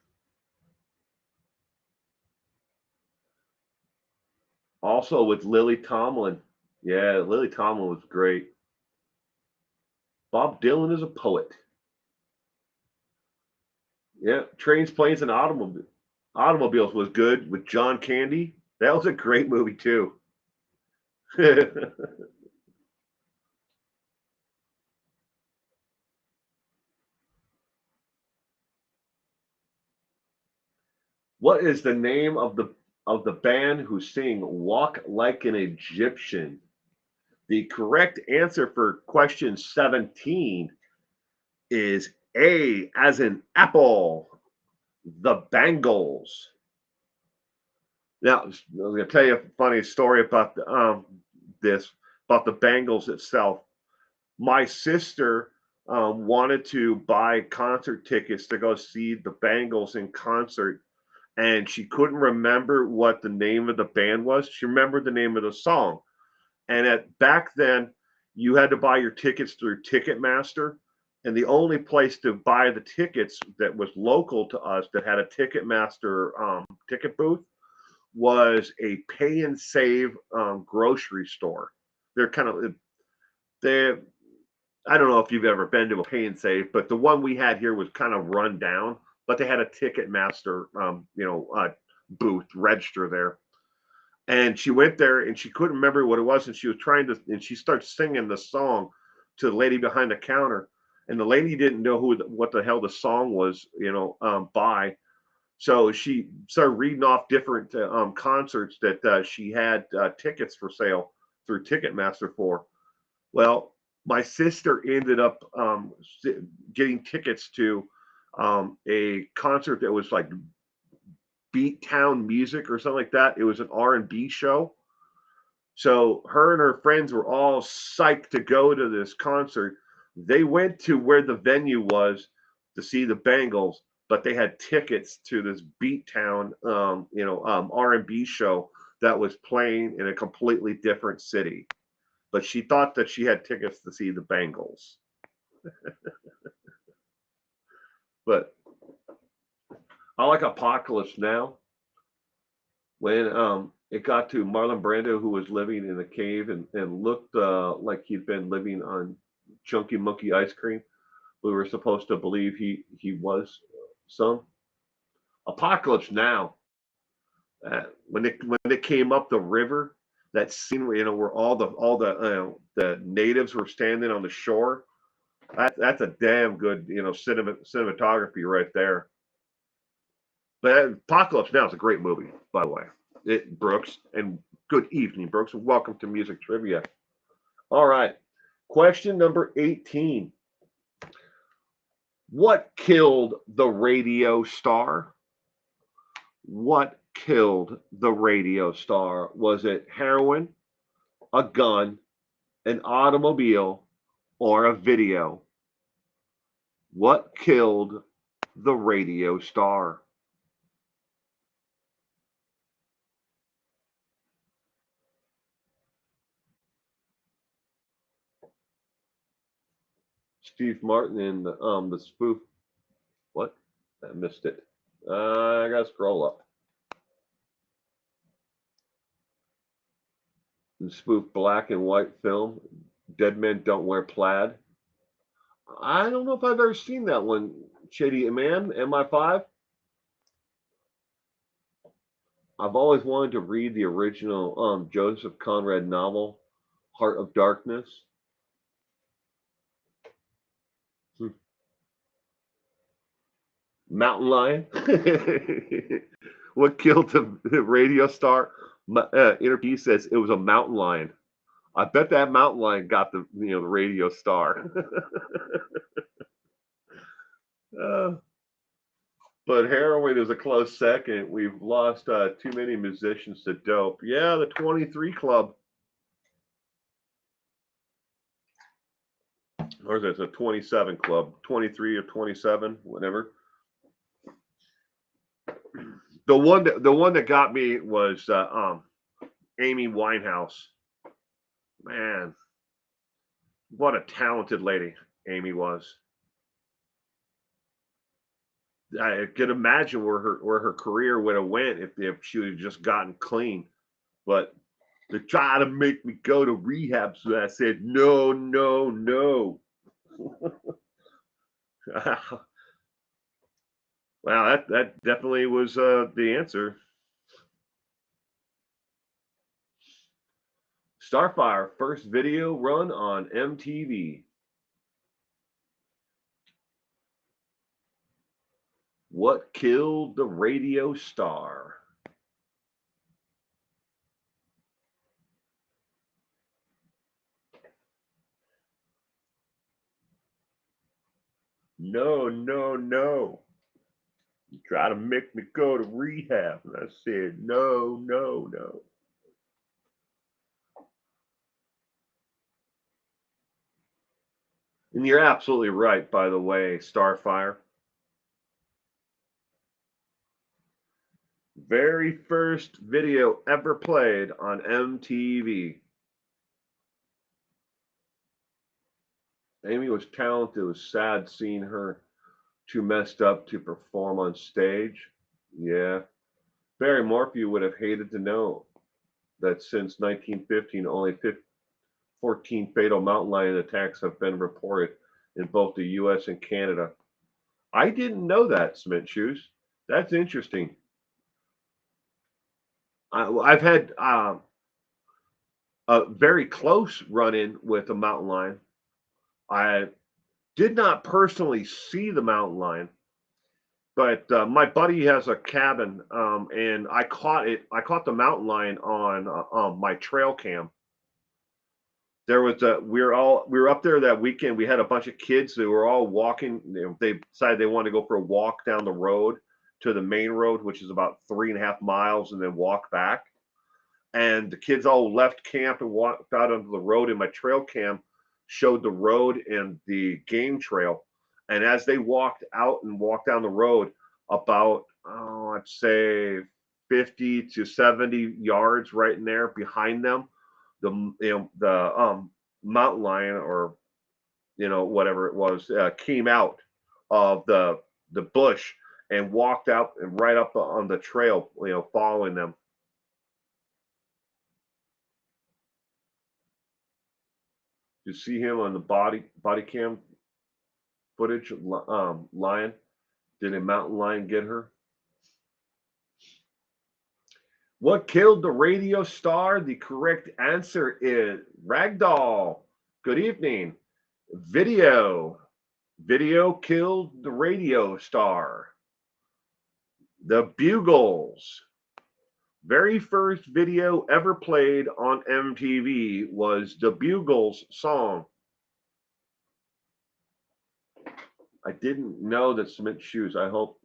also with Lily Tomlin. Yeah, Lily Tomlin was great. Bob Dylan is a poet. Yeah, Trains, Planes, and Automobiles was good with John Candy. That was a great movie too. What is the name of the band who sing "Walk Like an Egyptian"? The correct answer for question 17 is A, as in apple, the Bangles. Now, I'm going to tell you a funny story about this, about the Bangles itself. My sister wanted to buy concert tickets to go see the Bangles in concert, and she couldn't remember what the name of the band was. She remembered the name of the song. And back then, you had to buy your tickets through Ticketmaster. And the only place to buy the tickets that was local to us that had a Ticketmaster ticket booth was a Pay and Save grocery store. They're kind of they. I don't know if you've ever been to a Pay and Save, but the one we had here was kind of run down. But they had a Ticketmaster, booth register there. And she went there and she couldn't remember what it was, and she was trying to, and she starts singing the song to the lady behind the counter, and the lady didn't know what the hell the song was, by. So she started reading off different concerts that she had tickets for sale through Ticketmaster for. Well, my sister ended up getting tickets to a concert that was like Beat Town Music or something like that. It was an R&B show. So her and her friends were all psyched to go to this concert. They went to where the venue was to see the Bengals, but they had tickets to this beat town, R&B show that was playing in a completely different city. But she thought that she had tickets to see the Bengals. But I like Apocalypse Now. When it got to Marlon Brando, who was living in a cave and looked like he'd been living on Chunky Monkey ice cream, we were supposed to believe he was some. Apocalypse Now, when it came up the river, that scene where where all the natives were standing on the shore, that's a damn good cinematography right there. But Apocalypse Now is a great movie, by the way. Brooks, and good evening, Brooks. Welcome to Music Trivia. All right, question number 18. What killed the radio star? What killed the radio star? Was it heroin, a gun, an automobile, or a video? What killed the radio star? Steve Martin and the spoof. What? I missed it. I gotta scroll up. The spoof black and white film, Dead Men Don't Wear Plaid. I don't know if I've ever seen that one. Shady Man, MI5. I've always wanted to read the original Joseph Conrad novel, Heart of Darkness. Mountain Lion. What killed the radio star? Interview says it was a mountain lion. I bet that mountain lion got the radio star. But heroin is a close second. We've lost too many musicians to dope. Yeah, the 23 Club. Or is it a 27 Club? 23 or 27, whatever. The one that got me was Amy Winehouse. Man, what a talented lady Amy was. I could imagine where her career would have went if she would have just gotten clean. But they tried to make me go to rehab, so I said no, no, no. Wow, that definitely was the answer. Starfire first video run on MTV. What killed the radio star? No, no, no. You try to make me go to rehab. And I said, no, no, no. And you're absolutely right, by the way, Starfire. Very first video ever played on MTV. Amy was talented. It was sad seeing her too messed up to perform on stage. Yeah. Barry Morphew would have hated to know that since 1915, only 14 fatal mountain lion attacks have been reported in both the U.S. and Canada. I didn't know that, Cement Shoes. That's interesting. I've had a very close run-in with a mountain lion. I did not personally see the mountain lion, but my buddy has a cabin, and I caught it. I caught the mountain lion on my trail cam. There was we were up there that weekend. We had a bunch of kids. They were all walking. They decided they wanted to go for a walk down the road to the main road, which is about 3.5 miles, and then walk back. And the kids all left camp and walked out onto the road in my trail cam. showed the road and the game trail. And as they walked out and walked down the road, about I'd say 50 to 70 yards right in there behind them, the mountain lion, or whatever it was, came out of the bush and walked out and right up on the trail, following them. You see him on the body cam footage. Lion, did a mountain lion get her? What killed the radio star? The correct answer is Ragdoll. Good evening. Video killed the radio star. The Bugles. Very first video ever played on MTV was the Bugles song. I didn't know that Cement Shoes. I hope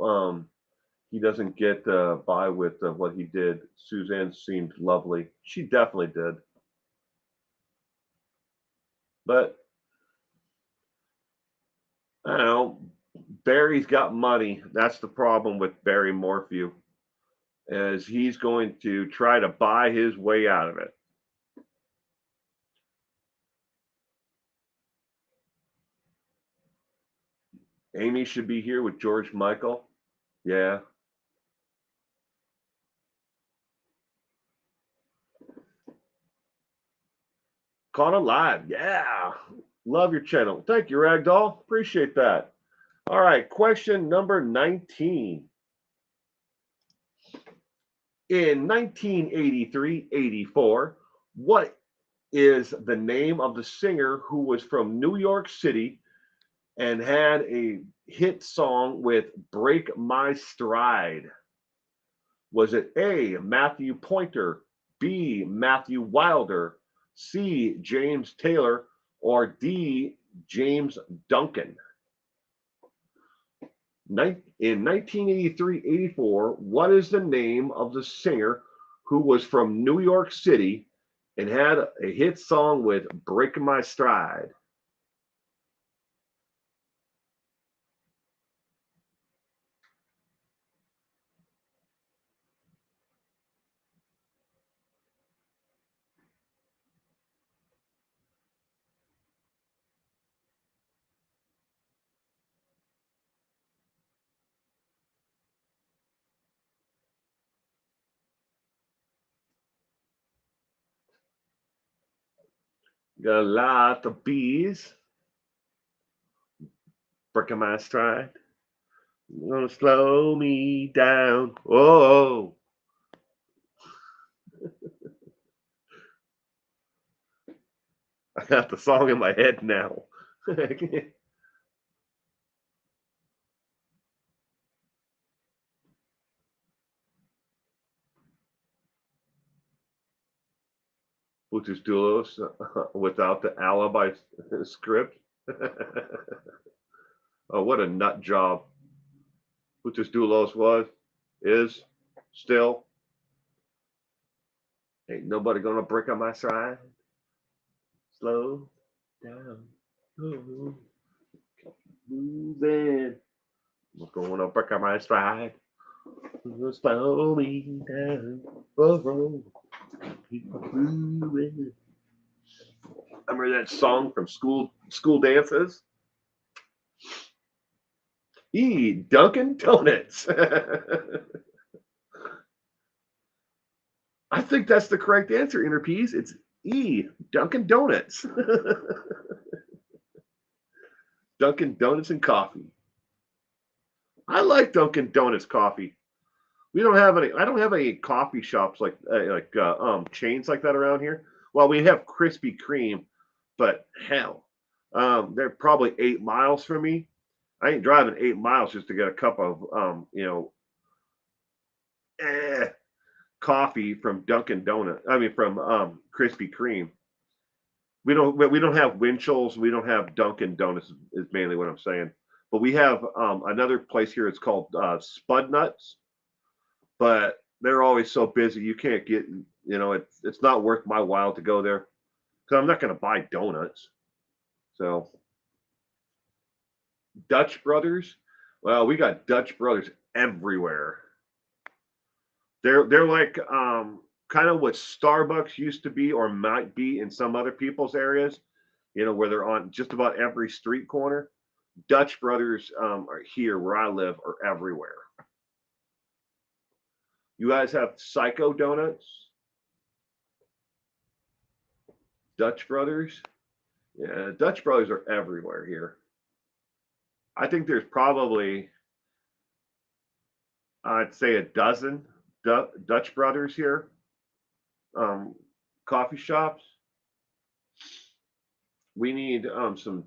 he doesn't get by with what he did. Suzanne seemed lovely. She definitely did. But I don't know. Barry's got money. That's the problem with Barry Morphew, as he's going to try to buy his way out of it. Amy should be here with George Michael. Yeah. Caught on live. Yeah. Love your channel. Thank you, Ragdoll. Appreciate that. All right. Question number 19. In 1983-84, what is the name of the singer who was from New York City and had a hit song with Break My Stride? Was it A, Matthew Pointer, B, Matthew Wilder, C, James Taylor, or D, James Duncan? In 1983-84, what is the name of the singer who was from New York City and had a hit song with Break My Stride? Got a lot of bees. Breaking my stride. You're gonna slow me down. Oh. I got the song in my head now. Putus Dulos without the alibi script. Oh, what a nut job Putus Dulos is, still. Ain't nobody gonna break on my stride. Slow down. Oh, moving. I'm gonna break on my stride. Slow me down. Oh, keep moving. Remember that song from school dances? E, Dunkin' Donuts. I think that's the correct answer, Interpeas. It's E, Dunkin' Donuts. Dunkin' Donuts and coffee. I like Dunkin' Donuts coffee. We don't have any. I don't have any coffee shops like chains like that around here. Well, we have Krispy Kreme, but hell, they're probably 8 miles from me. I ain't driving 8 miles just to get a cup of coffee from Dunkin' Donut. I mean, from Krispy Kreme. We don't have Winchell's. We don't have Dunkin' Donuts. Is mainly what I'm saying. But we have another place here. It's called Spud Nuts. But they're always so busy. You can't get. It's not worth my while to go there because I'm not going to buy donuts. So Dutch Brothers, well, we got Dutch Brothers everywhere. They're like kind of what Starbucks used to be or might be in some other people's areas, where they're on just about every street corner. Dutch Brothers are here where I live are everywhere. You guys have Psycho Donuts, Dutch Brothers. Yeah, Dutch Brothers are everywhere here. I think there's probably, I'd say, a dozen Dutch Brothers here, coffee shops. We need some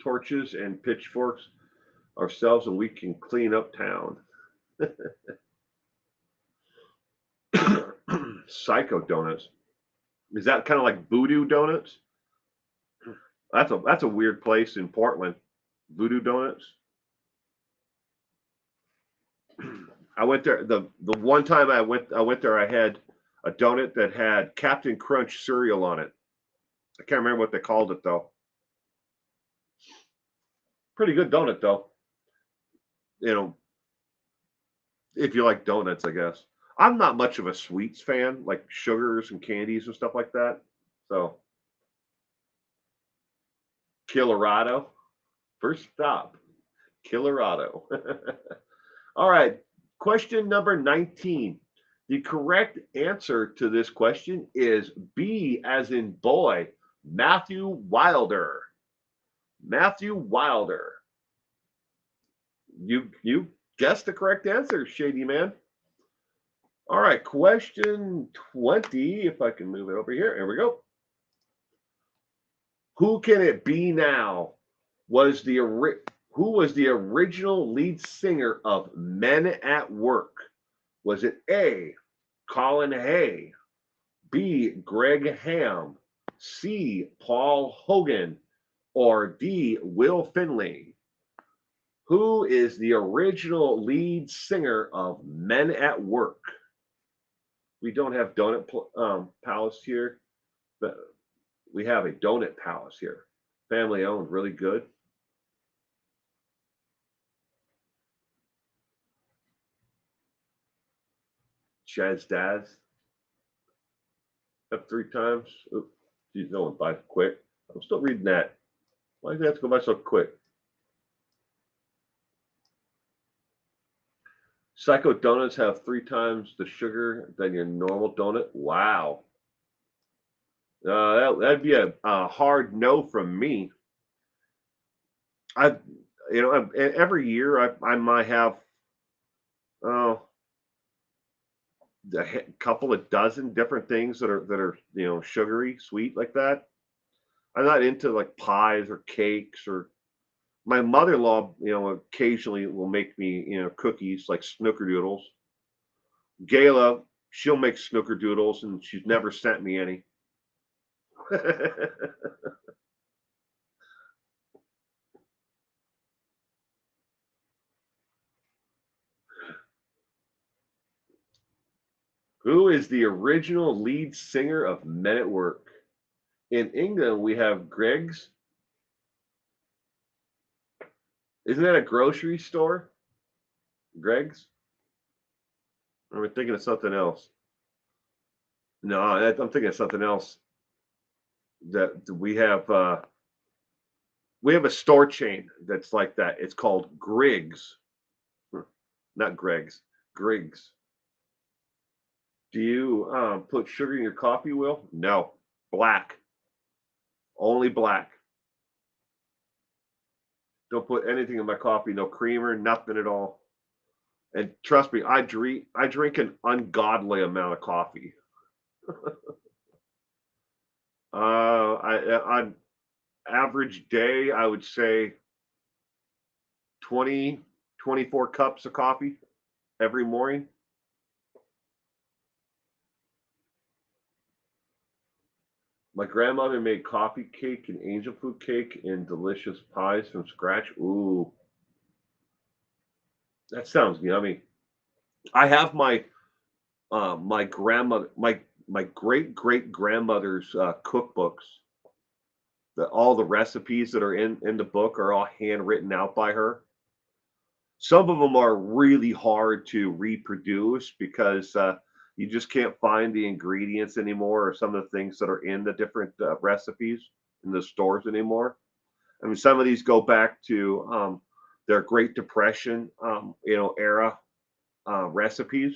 torches and pitchforks ourselves, and we can clean up town. Psycho Donuts. Is that kind of like Voodoo Donuts? That's a weird place in Portland. Voodoo Donuts. I went there the one time I went there. I had a donut that had Captain Crunch cereal on it. I can't remember what they called it though. Pretty good donut though. If you like donuts, I guess. I'm not much of a sweets fan, like sugars and candies and stuff like that. So, Colorado, first stop, Colorado. All right, question number 19. The correct answer to this question is B, as in boy, Matthew Wilder. Matthew Wilder. You guessed the correct answer, Shady Man. All right, question 20, if I can move it over here. Here we go. Who Can It Be Now who was the original lead singer of Men at Work? Was it A, Colin Hay, B, Greg Ham, C, Paul Hogan, or D, Will Finley? Who is the original lead singer of Men at Work? We don't have Donut Palace here, but we have a Donut Palace here. Family owned, really good. Chaz Daz. Up 3 times. Oops, geez, no one by quick. I'm still reading that. Why does it have to go by so quick? Psycho Donuts have 3 times the sugar than your normal donut. Wow. That'd be a hard no from me. Every year I might have a couple of dozen different things that are sugary, sweet like that. I'm not into like pies or cakes. Or my mother-in-law, occasionally will make me, cookies like snickerdoodles. Gayla, she'll make snickerdoodles, and she's never sent me any. Who is the original lead singer of Men at Work? In England, we have Greggs. Isn't that a grocery store? Greggs? Or am I thinking of something else? No, I'm thinking of something else. That we have a store chain that's like that. It's called Griggs. Not Greggs. Griggs. Do you put sugar in your coffee, Will? No. Black. Only black. Don't put anything in my coffee. No creamer, nothing at all. And trust me, I drink an ungodly amount of coffee. On average day, I would say 24 cups of coffee every morning. My grandmother made coffee cake and angel food cake and delicious pies from scratch. Ooh, that sounds yummy. I have my my grandmother, my great grandmother's cookbooks all the recipes that are in the book are all handwritten out by her. Some of them are really hard to reproduce because you just can't find the ingredients anymore, or some of the things that are in the different recipes in the stores anymore. I mean, some of these go back to their Great Depression, era recipes.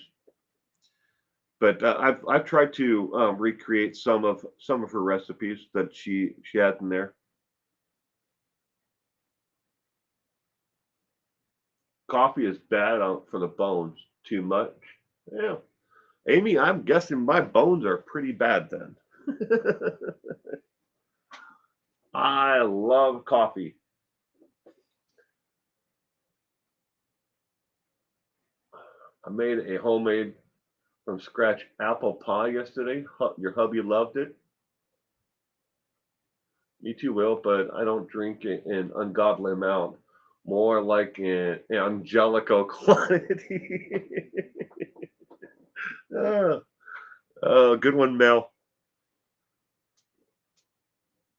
But I've tried to recreate some of her recipes that she had in there. Coffee is bad for the bones. Too much. Yeah, Amy, I'm guessing my bones are pretty bad then. I love coffee. I made a homemade from scratch apple pie yesterday. Your hubby loved it. Me too, Will, but I don't drink it in ungodly amount. More like in angelical quantity. oh, oh, good one, Mel.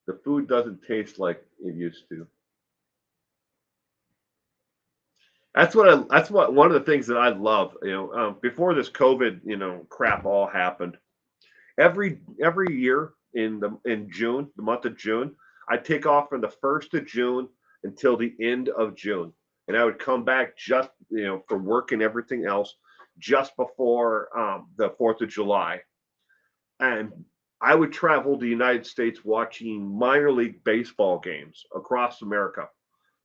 The food doesn't taste like it used to. That's what one of the things that I love. Before this COVID, crap all happened. Every year in June, the month of June, I take off from the 1st of June until the end of June, and I would come back just for work and everything else just before the 4th of July, and I would travel the United States watching minor league baseball games across America.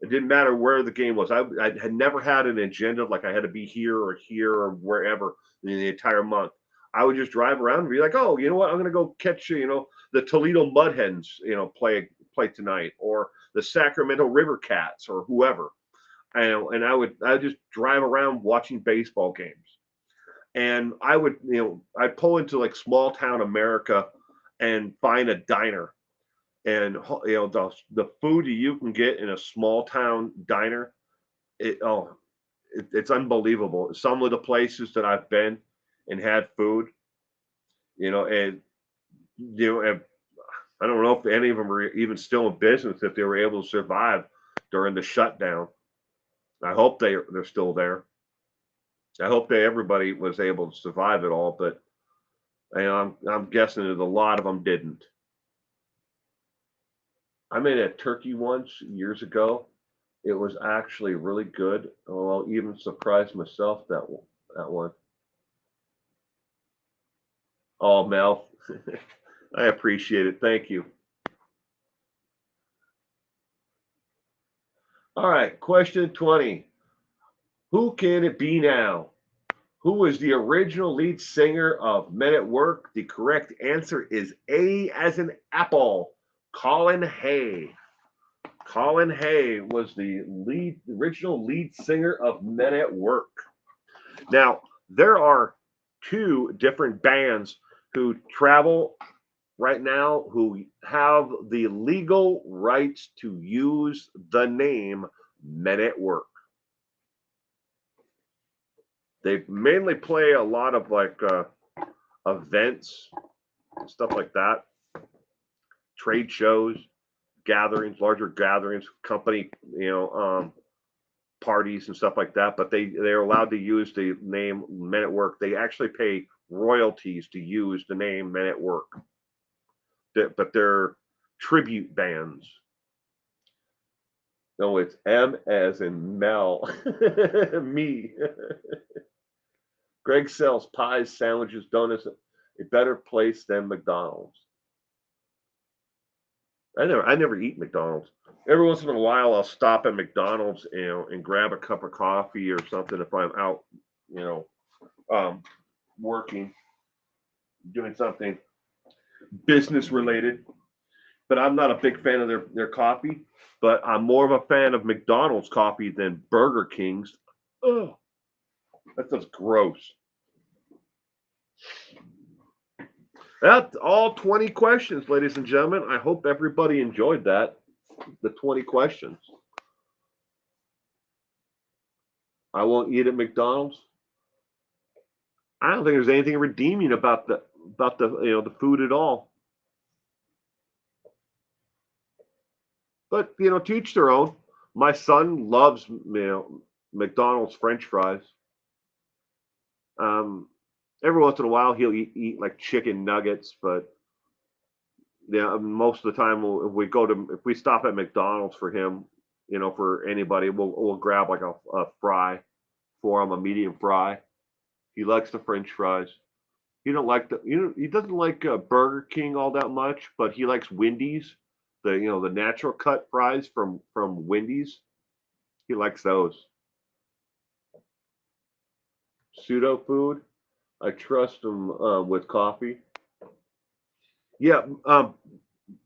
It didn't matter where the game was. I had never had an agenda like I had to be here or wherever in the entire month. I would just drive around and be like, oh, you know what? I'm gonna go catch the Toledo Mud Hens, play tonight, or the Sacramento River Cats, or whoever. And I would just drive around watching baseball games. And I'd pull into like small town America and find a diner, and the food you can get in a small town diner, it's unbelievable. Some of the places that I've been and had food, and and I don't know if any of them are even still in business, if they were able to survive during the shutdown. I hope they're still there. I hope that everybody was able to survive it all, but I'm guessing that a lot of them didn't. I made a turkey once years ago. It was actually really good. Oh, I'll even surprised myself that one. Oh, Mel, I appreciate it. Thank you. All right, question 20. Who can it be now? Who was the original lead singer of Men at Work? The correct answer is A as in apple. Colin Hay. Colin Hay was the original lead singer of Men at Work. Now, there are two different bands who travel right now who have the legal rights to use the name Men at Work. They mainly play a lot of like events, stuff like that, trade shows, gatherings, larger gatherings, company, parties and stuff like that. But they're allowed to use the name Men at Work. They actually pay royalties to use the name Men at Work. But they're tribute bands. No, it's M as in Mel. Me. Greg sells pies, sandwiches, donuts, a better place than McDonald's. I never eat McDonald's. Every once in a while, I'll stop at McDonald's, and grab a cup of coffee or something if I'm out, working, doing something business related. But I'm not a big fan of their coffee. But I'm more of a fan of McDonald's coffee than Burger King's. Oh, that's just gross. That's all 20 questions, ladies and gentlemen. I hope everybody enjoyed that. The 20 questions. I won't eat at McDonald's. I don't think there's anything redeeming about the the food at all. But to each their own. My son loves McDonald's French fries. Um, every once in a while he'll eat like chicken nuggets, but yeah, most of the time if we stop at McDonald's for him, for anybody, we'll grab like a fry for him, a medium fry. He likes the French fries. He doesn't like Burger King all that much, but he likes Wendy's, the natural cut fries from Wendy's. He likes those. Pseudo food. I trust him with coffee. Yeah,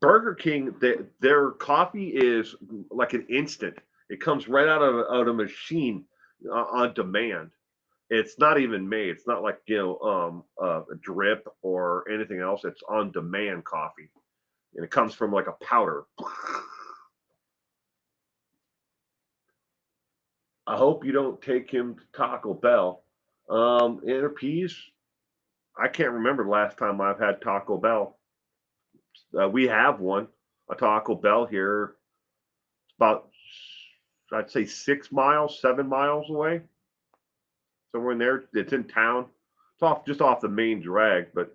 Burger King, their coffee is like an instant. It comes right out of a machine on demand. It's not even made. It's not like a drip or anything else. It's on demand coffee, and it comes from like a powder. I hope you don't take him to Taco Bell. Inner peas. I can't remember the last time I've had Taco Bell. We have one, a Taco Bell here. It's about, I'd say, 6 miles, 7 miles away, somewhere in there. It's in town. It's just off the main drag, but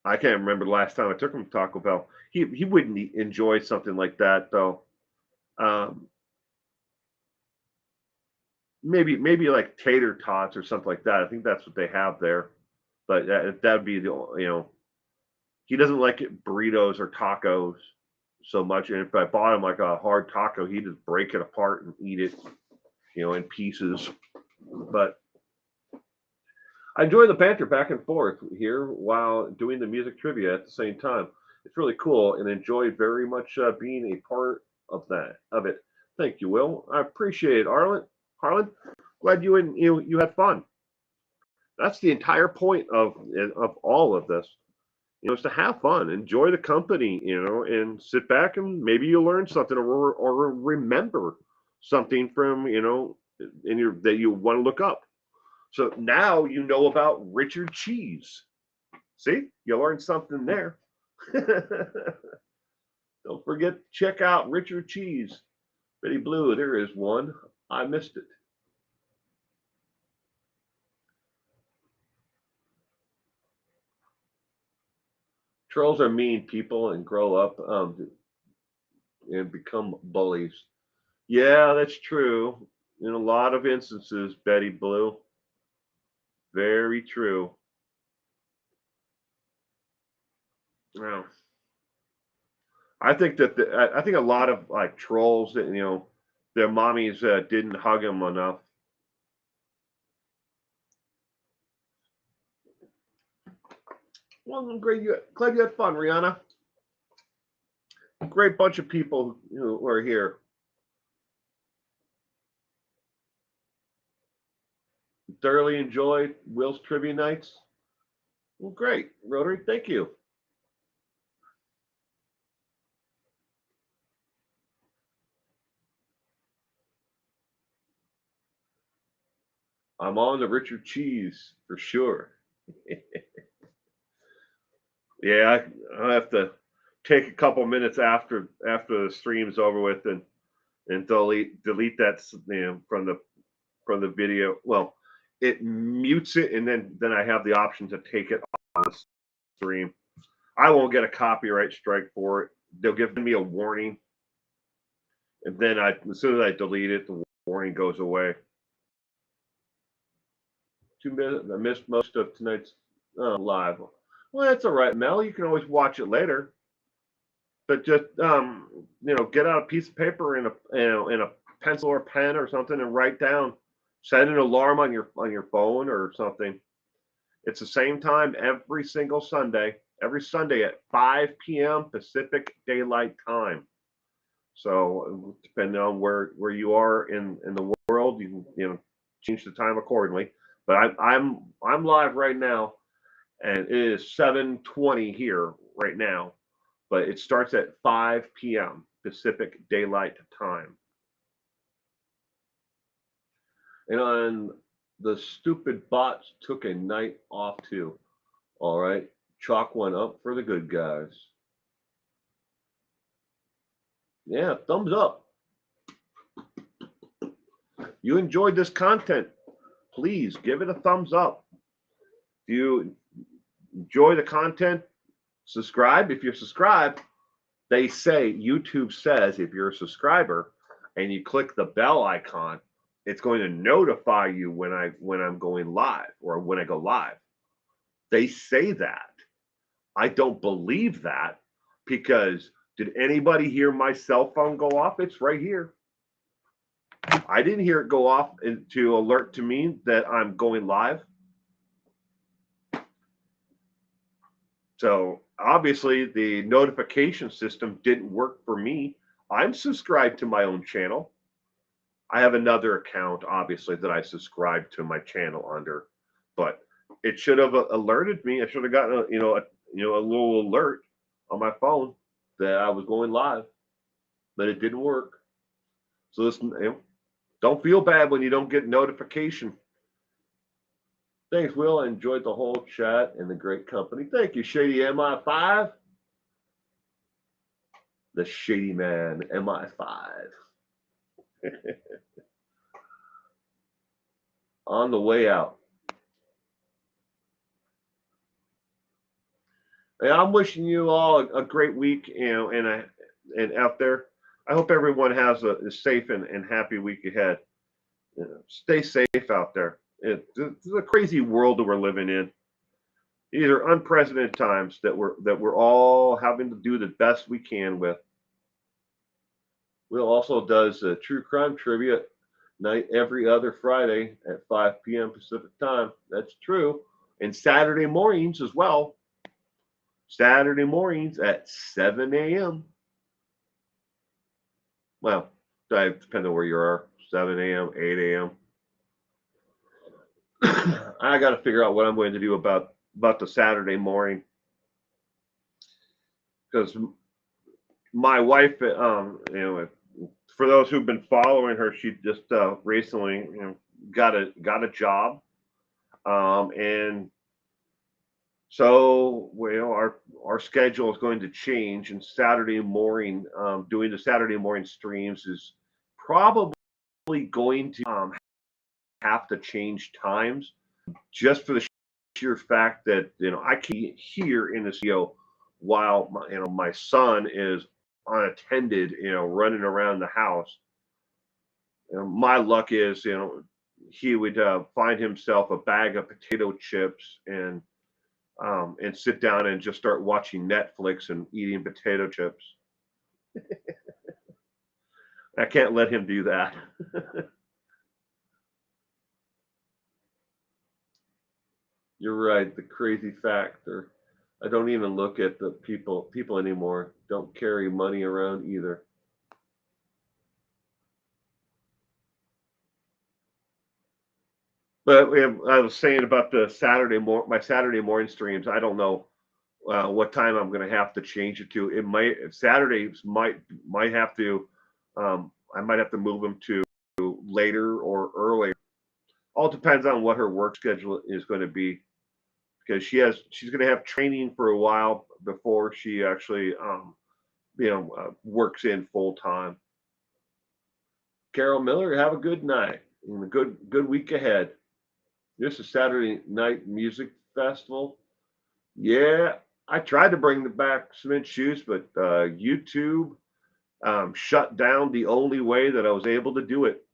I can't remember the last time I took him to Taco Bell. He wouldn't enjoy something like that though. Um, maybe like tater tots or something like that. I think that's what they have there. But that'd be he doesn't like burritos or tacos so much. And if I bought him like a hard taco, he'd just break it apart and eat it, in pieces. But I enjoy the banter back and forth here while doing the music trivia at the same time. It's really cool and enjoy very much being a part of it. Thank you, Will. I appreciate it, Harlan, glad you had fun. That's the entire point of all of this. Is to have fun, enjoy the company, and sit back and maybe you learn something or remember something from in your that you want to look up. So now you know about Richard Cheese. See, you learned something there. Don't forget to check out Richard Cheese. Betty Blue, there is one. I missed it. Trolls are mean people and grow up and become bullies. Yeah, that's true. In a lot of instances, Betty Blue. Very true. Well, I think that I think a lot of like trolls that their mommies didn't hug them enough. Well, I'm glad you had fun, Rihanna. Great bunch of people who are here. Thoroughly enjoyed Will's trivia nights. Well, great, Rotary. Thank you. I'm on the Richard Cheese for sure. Yeah, I have to take a couple minutes after the stream's over with and delete that from the video. Well, it mutes it, and then I have the option to take it off the stream. I won't get a copyright strike for it. They'll give me a warning, and then as soon as I delete it, the warning goes away. 2 minutes. I missed most of tonight's live. Well, that's all right, Mel. You can always watch it later. But just get out a piece of paper and a pencil or pen or something and write down. Set an alarm on your phone or something. It's the same time every single Sunday. Every Sunday at 5 p.m. Pacific Daylight Time. So depending on where you are in the world, you can change the time accordingly. But I'm live right now, and it is 7:20 here right now. But it starts at 5 p.m. Pacific Daylight Time. And the stupid bots took a night off too. All right, chalk one up for the good guys. Yeah, thumbs up. You enjoyed this content, please give it a thumbs up. If you enjoy the content, subscribe. If you're subscribed, they say, YouTube says, if you're a subscriber and you click the bell icon, it's going to notify you when I'm going live or when I go live. They say that. I don't believe that because did anybody hear my cell phone go off? It's right here. I didn't hear it go off to alert to me that I'm going live. So obviously the notification system didn't work for me. I'm subscribed to my own channel. I have another account, obviously, that I subscribe to my channel under, but it should have alerted me. I should have gotten a little alert on my phone that I was going live, but it didn't work. So this, don't feel bad when you don't get notification. Thanks, Will. I enjoyed the whole chat and the great company. Thank you, Shady MI5. The Shady Man MI5. On the way out. And I'm wishing you all a great week, and out there. I hope everyone has a safe and happy week ahead. Stay safe out there. It's a crazy world that we're living in. These are unprecedented times that we're all having to do the best we can with. Will also does true crime trivia night every other Friday at 5 p.m. Pacific time. That's true. And Saturday mornings as well. Saturday mornings at 7 a.m. Well, depending on where you are, 7 a.m., 8 a.m. I got to figure out what I'm going to do about the Saturday morning because my wife, for those who've been following her, she just recently, got a job, and so our schedule is going to change. And Saturday morning, doing the Saturday morning streams is probably going to have to change times just for the sheer fact that I can hear in the studio while my son is unattended, running around the house. My luck is, he would find himself a bag of potato chips and sit down and just start watching Netflix and eating potato chips. I can't let him do that. You're right. The crazy factor. I don't even look at the people anymore. Don't carry money around either. But I was saying about the my Saturday morning streams. I don't know what time I'm going to have to change it to. It might Saturdays might have to. I might have to move them to later or earlier. All depends on what her work schedule is going to be, because she's going to have training for a while before she actually works in full time. Carol Miller, have a good night and a good week ahead. This is Saturday Night Music Festival. Yeah, I tried to bring back Cement Shoes, but YouTube shut down the only way that I was able to do it.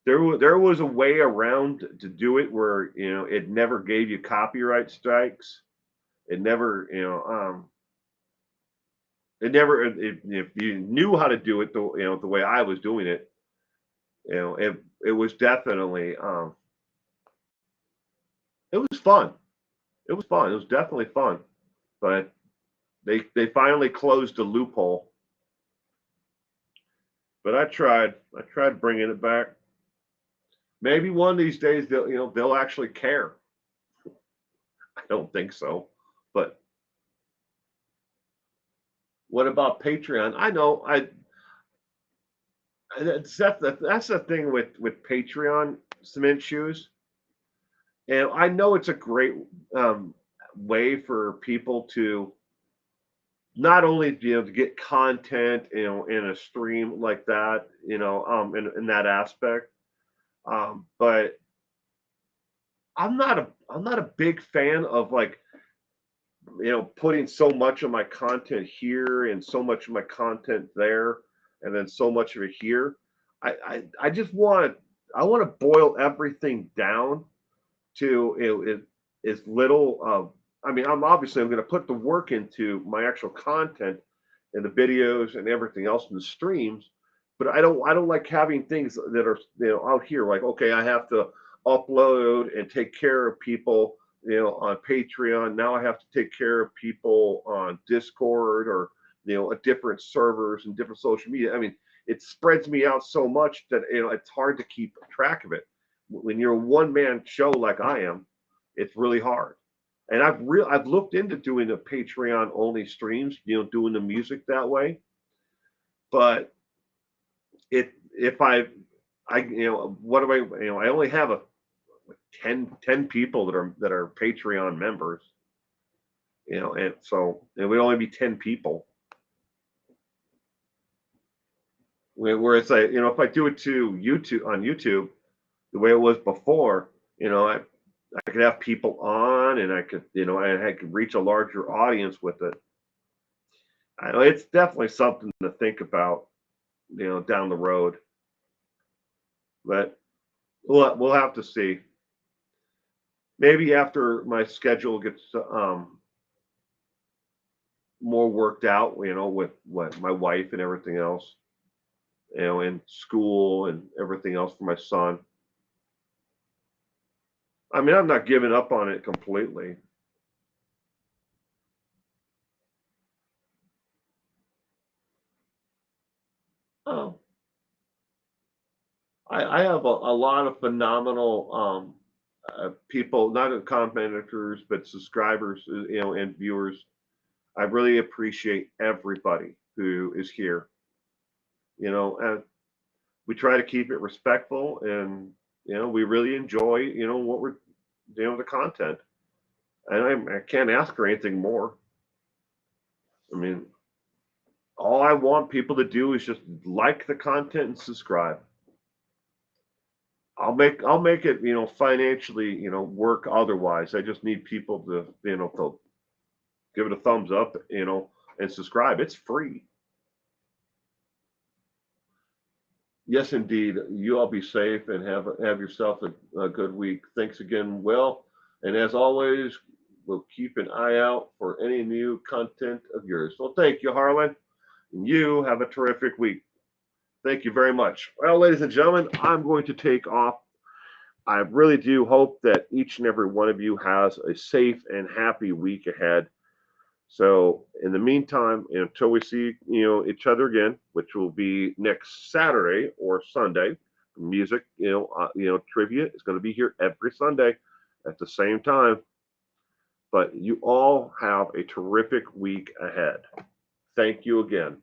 There was a way around to do it where it never gave you copyright strikes. It never if you knew how to do it the way I was doing it, it was definitely it was fun. It was fun. It was definitely fun, but they finally closed the loophole. But I tried bringing it back. Maybe one of these days they'll actually care. I don't think so, but what about Patreon? I know that's the thing with Patreon, Cement Shoes, and I know it's a great way for people to not only to get content, in a stream like that, in that aspect, but I'm not a big fan of like putting so much of my content here and so much of my content there, and then so much of it here. I just want to boil everything down to as little of. I mean, I'm going to put the work into my actual content and the videos and everything else in the streams, but I don't like having things that are out here like, okay, I have to upload and take care of people on Patreon. Now I have to take care of people on Discord or at different servers and different social media. I mean, it spreads me out so much that it's hard to keep track of it. When you're a one man show like I am, it's really hard. And I've looked into doing the Patreon only streams, doing the music that way. But if I what do I only have a 10 people that are Patreon members, and so it would only be 10 people. Where it's like, if I do it to YouTube on YouTube, the way it was before, I could have people on and I could reach a larger audience with it. I know it's definitely something to think about, down the road, but we'll have to see. Maybe after my schedule gets more worked out, with what my wife and everything else, and school and everything else for my son. I mean, I'm not giving up on it completely. Oh, I have a lot of phenomenal people, not commenters, but subscribers, and viewers. I really appreciate everybody who is here. And we try to keep it respectful, and we really enjoy, what we're, the content. And I can't ask for anything more. I mean, all I want people to do is just like the content and subscribe. I'll make it, financially, work otherwise. I just need people to, to give it a thumbs up, and subscribe. It's free. Yes, indeed. You all be safe and have yourself a good week. Thanks again, Will. And as always, we'll keep an eye out for any new content of yours. Well, thank you, Harlan. And you have a terrific week. Thank you very much. Well, ladies and gentlemen, I'm going to take off. I really do hope that each and every one of you has a safe and happy week ahead. So in the meantime, until we see each other again, which will be next Saturday or Sunday, music trivia is going to be here every Sunday at the same time. But you all have a terrific week ahead. Thank you again.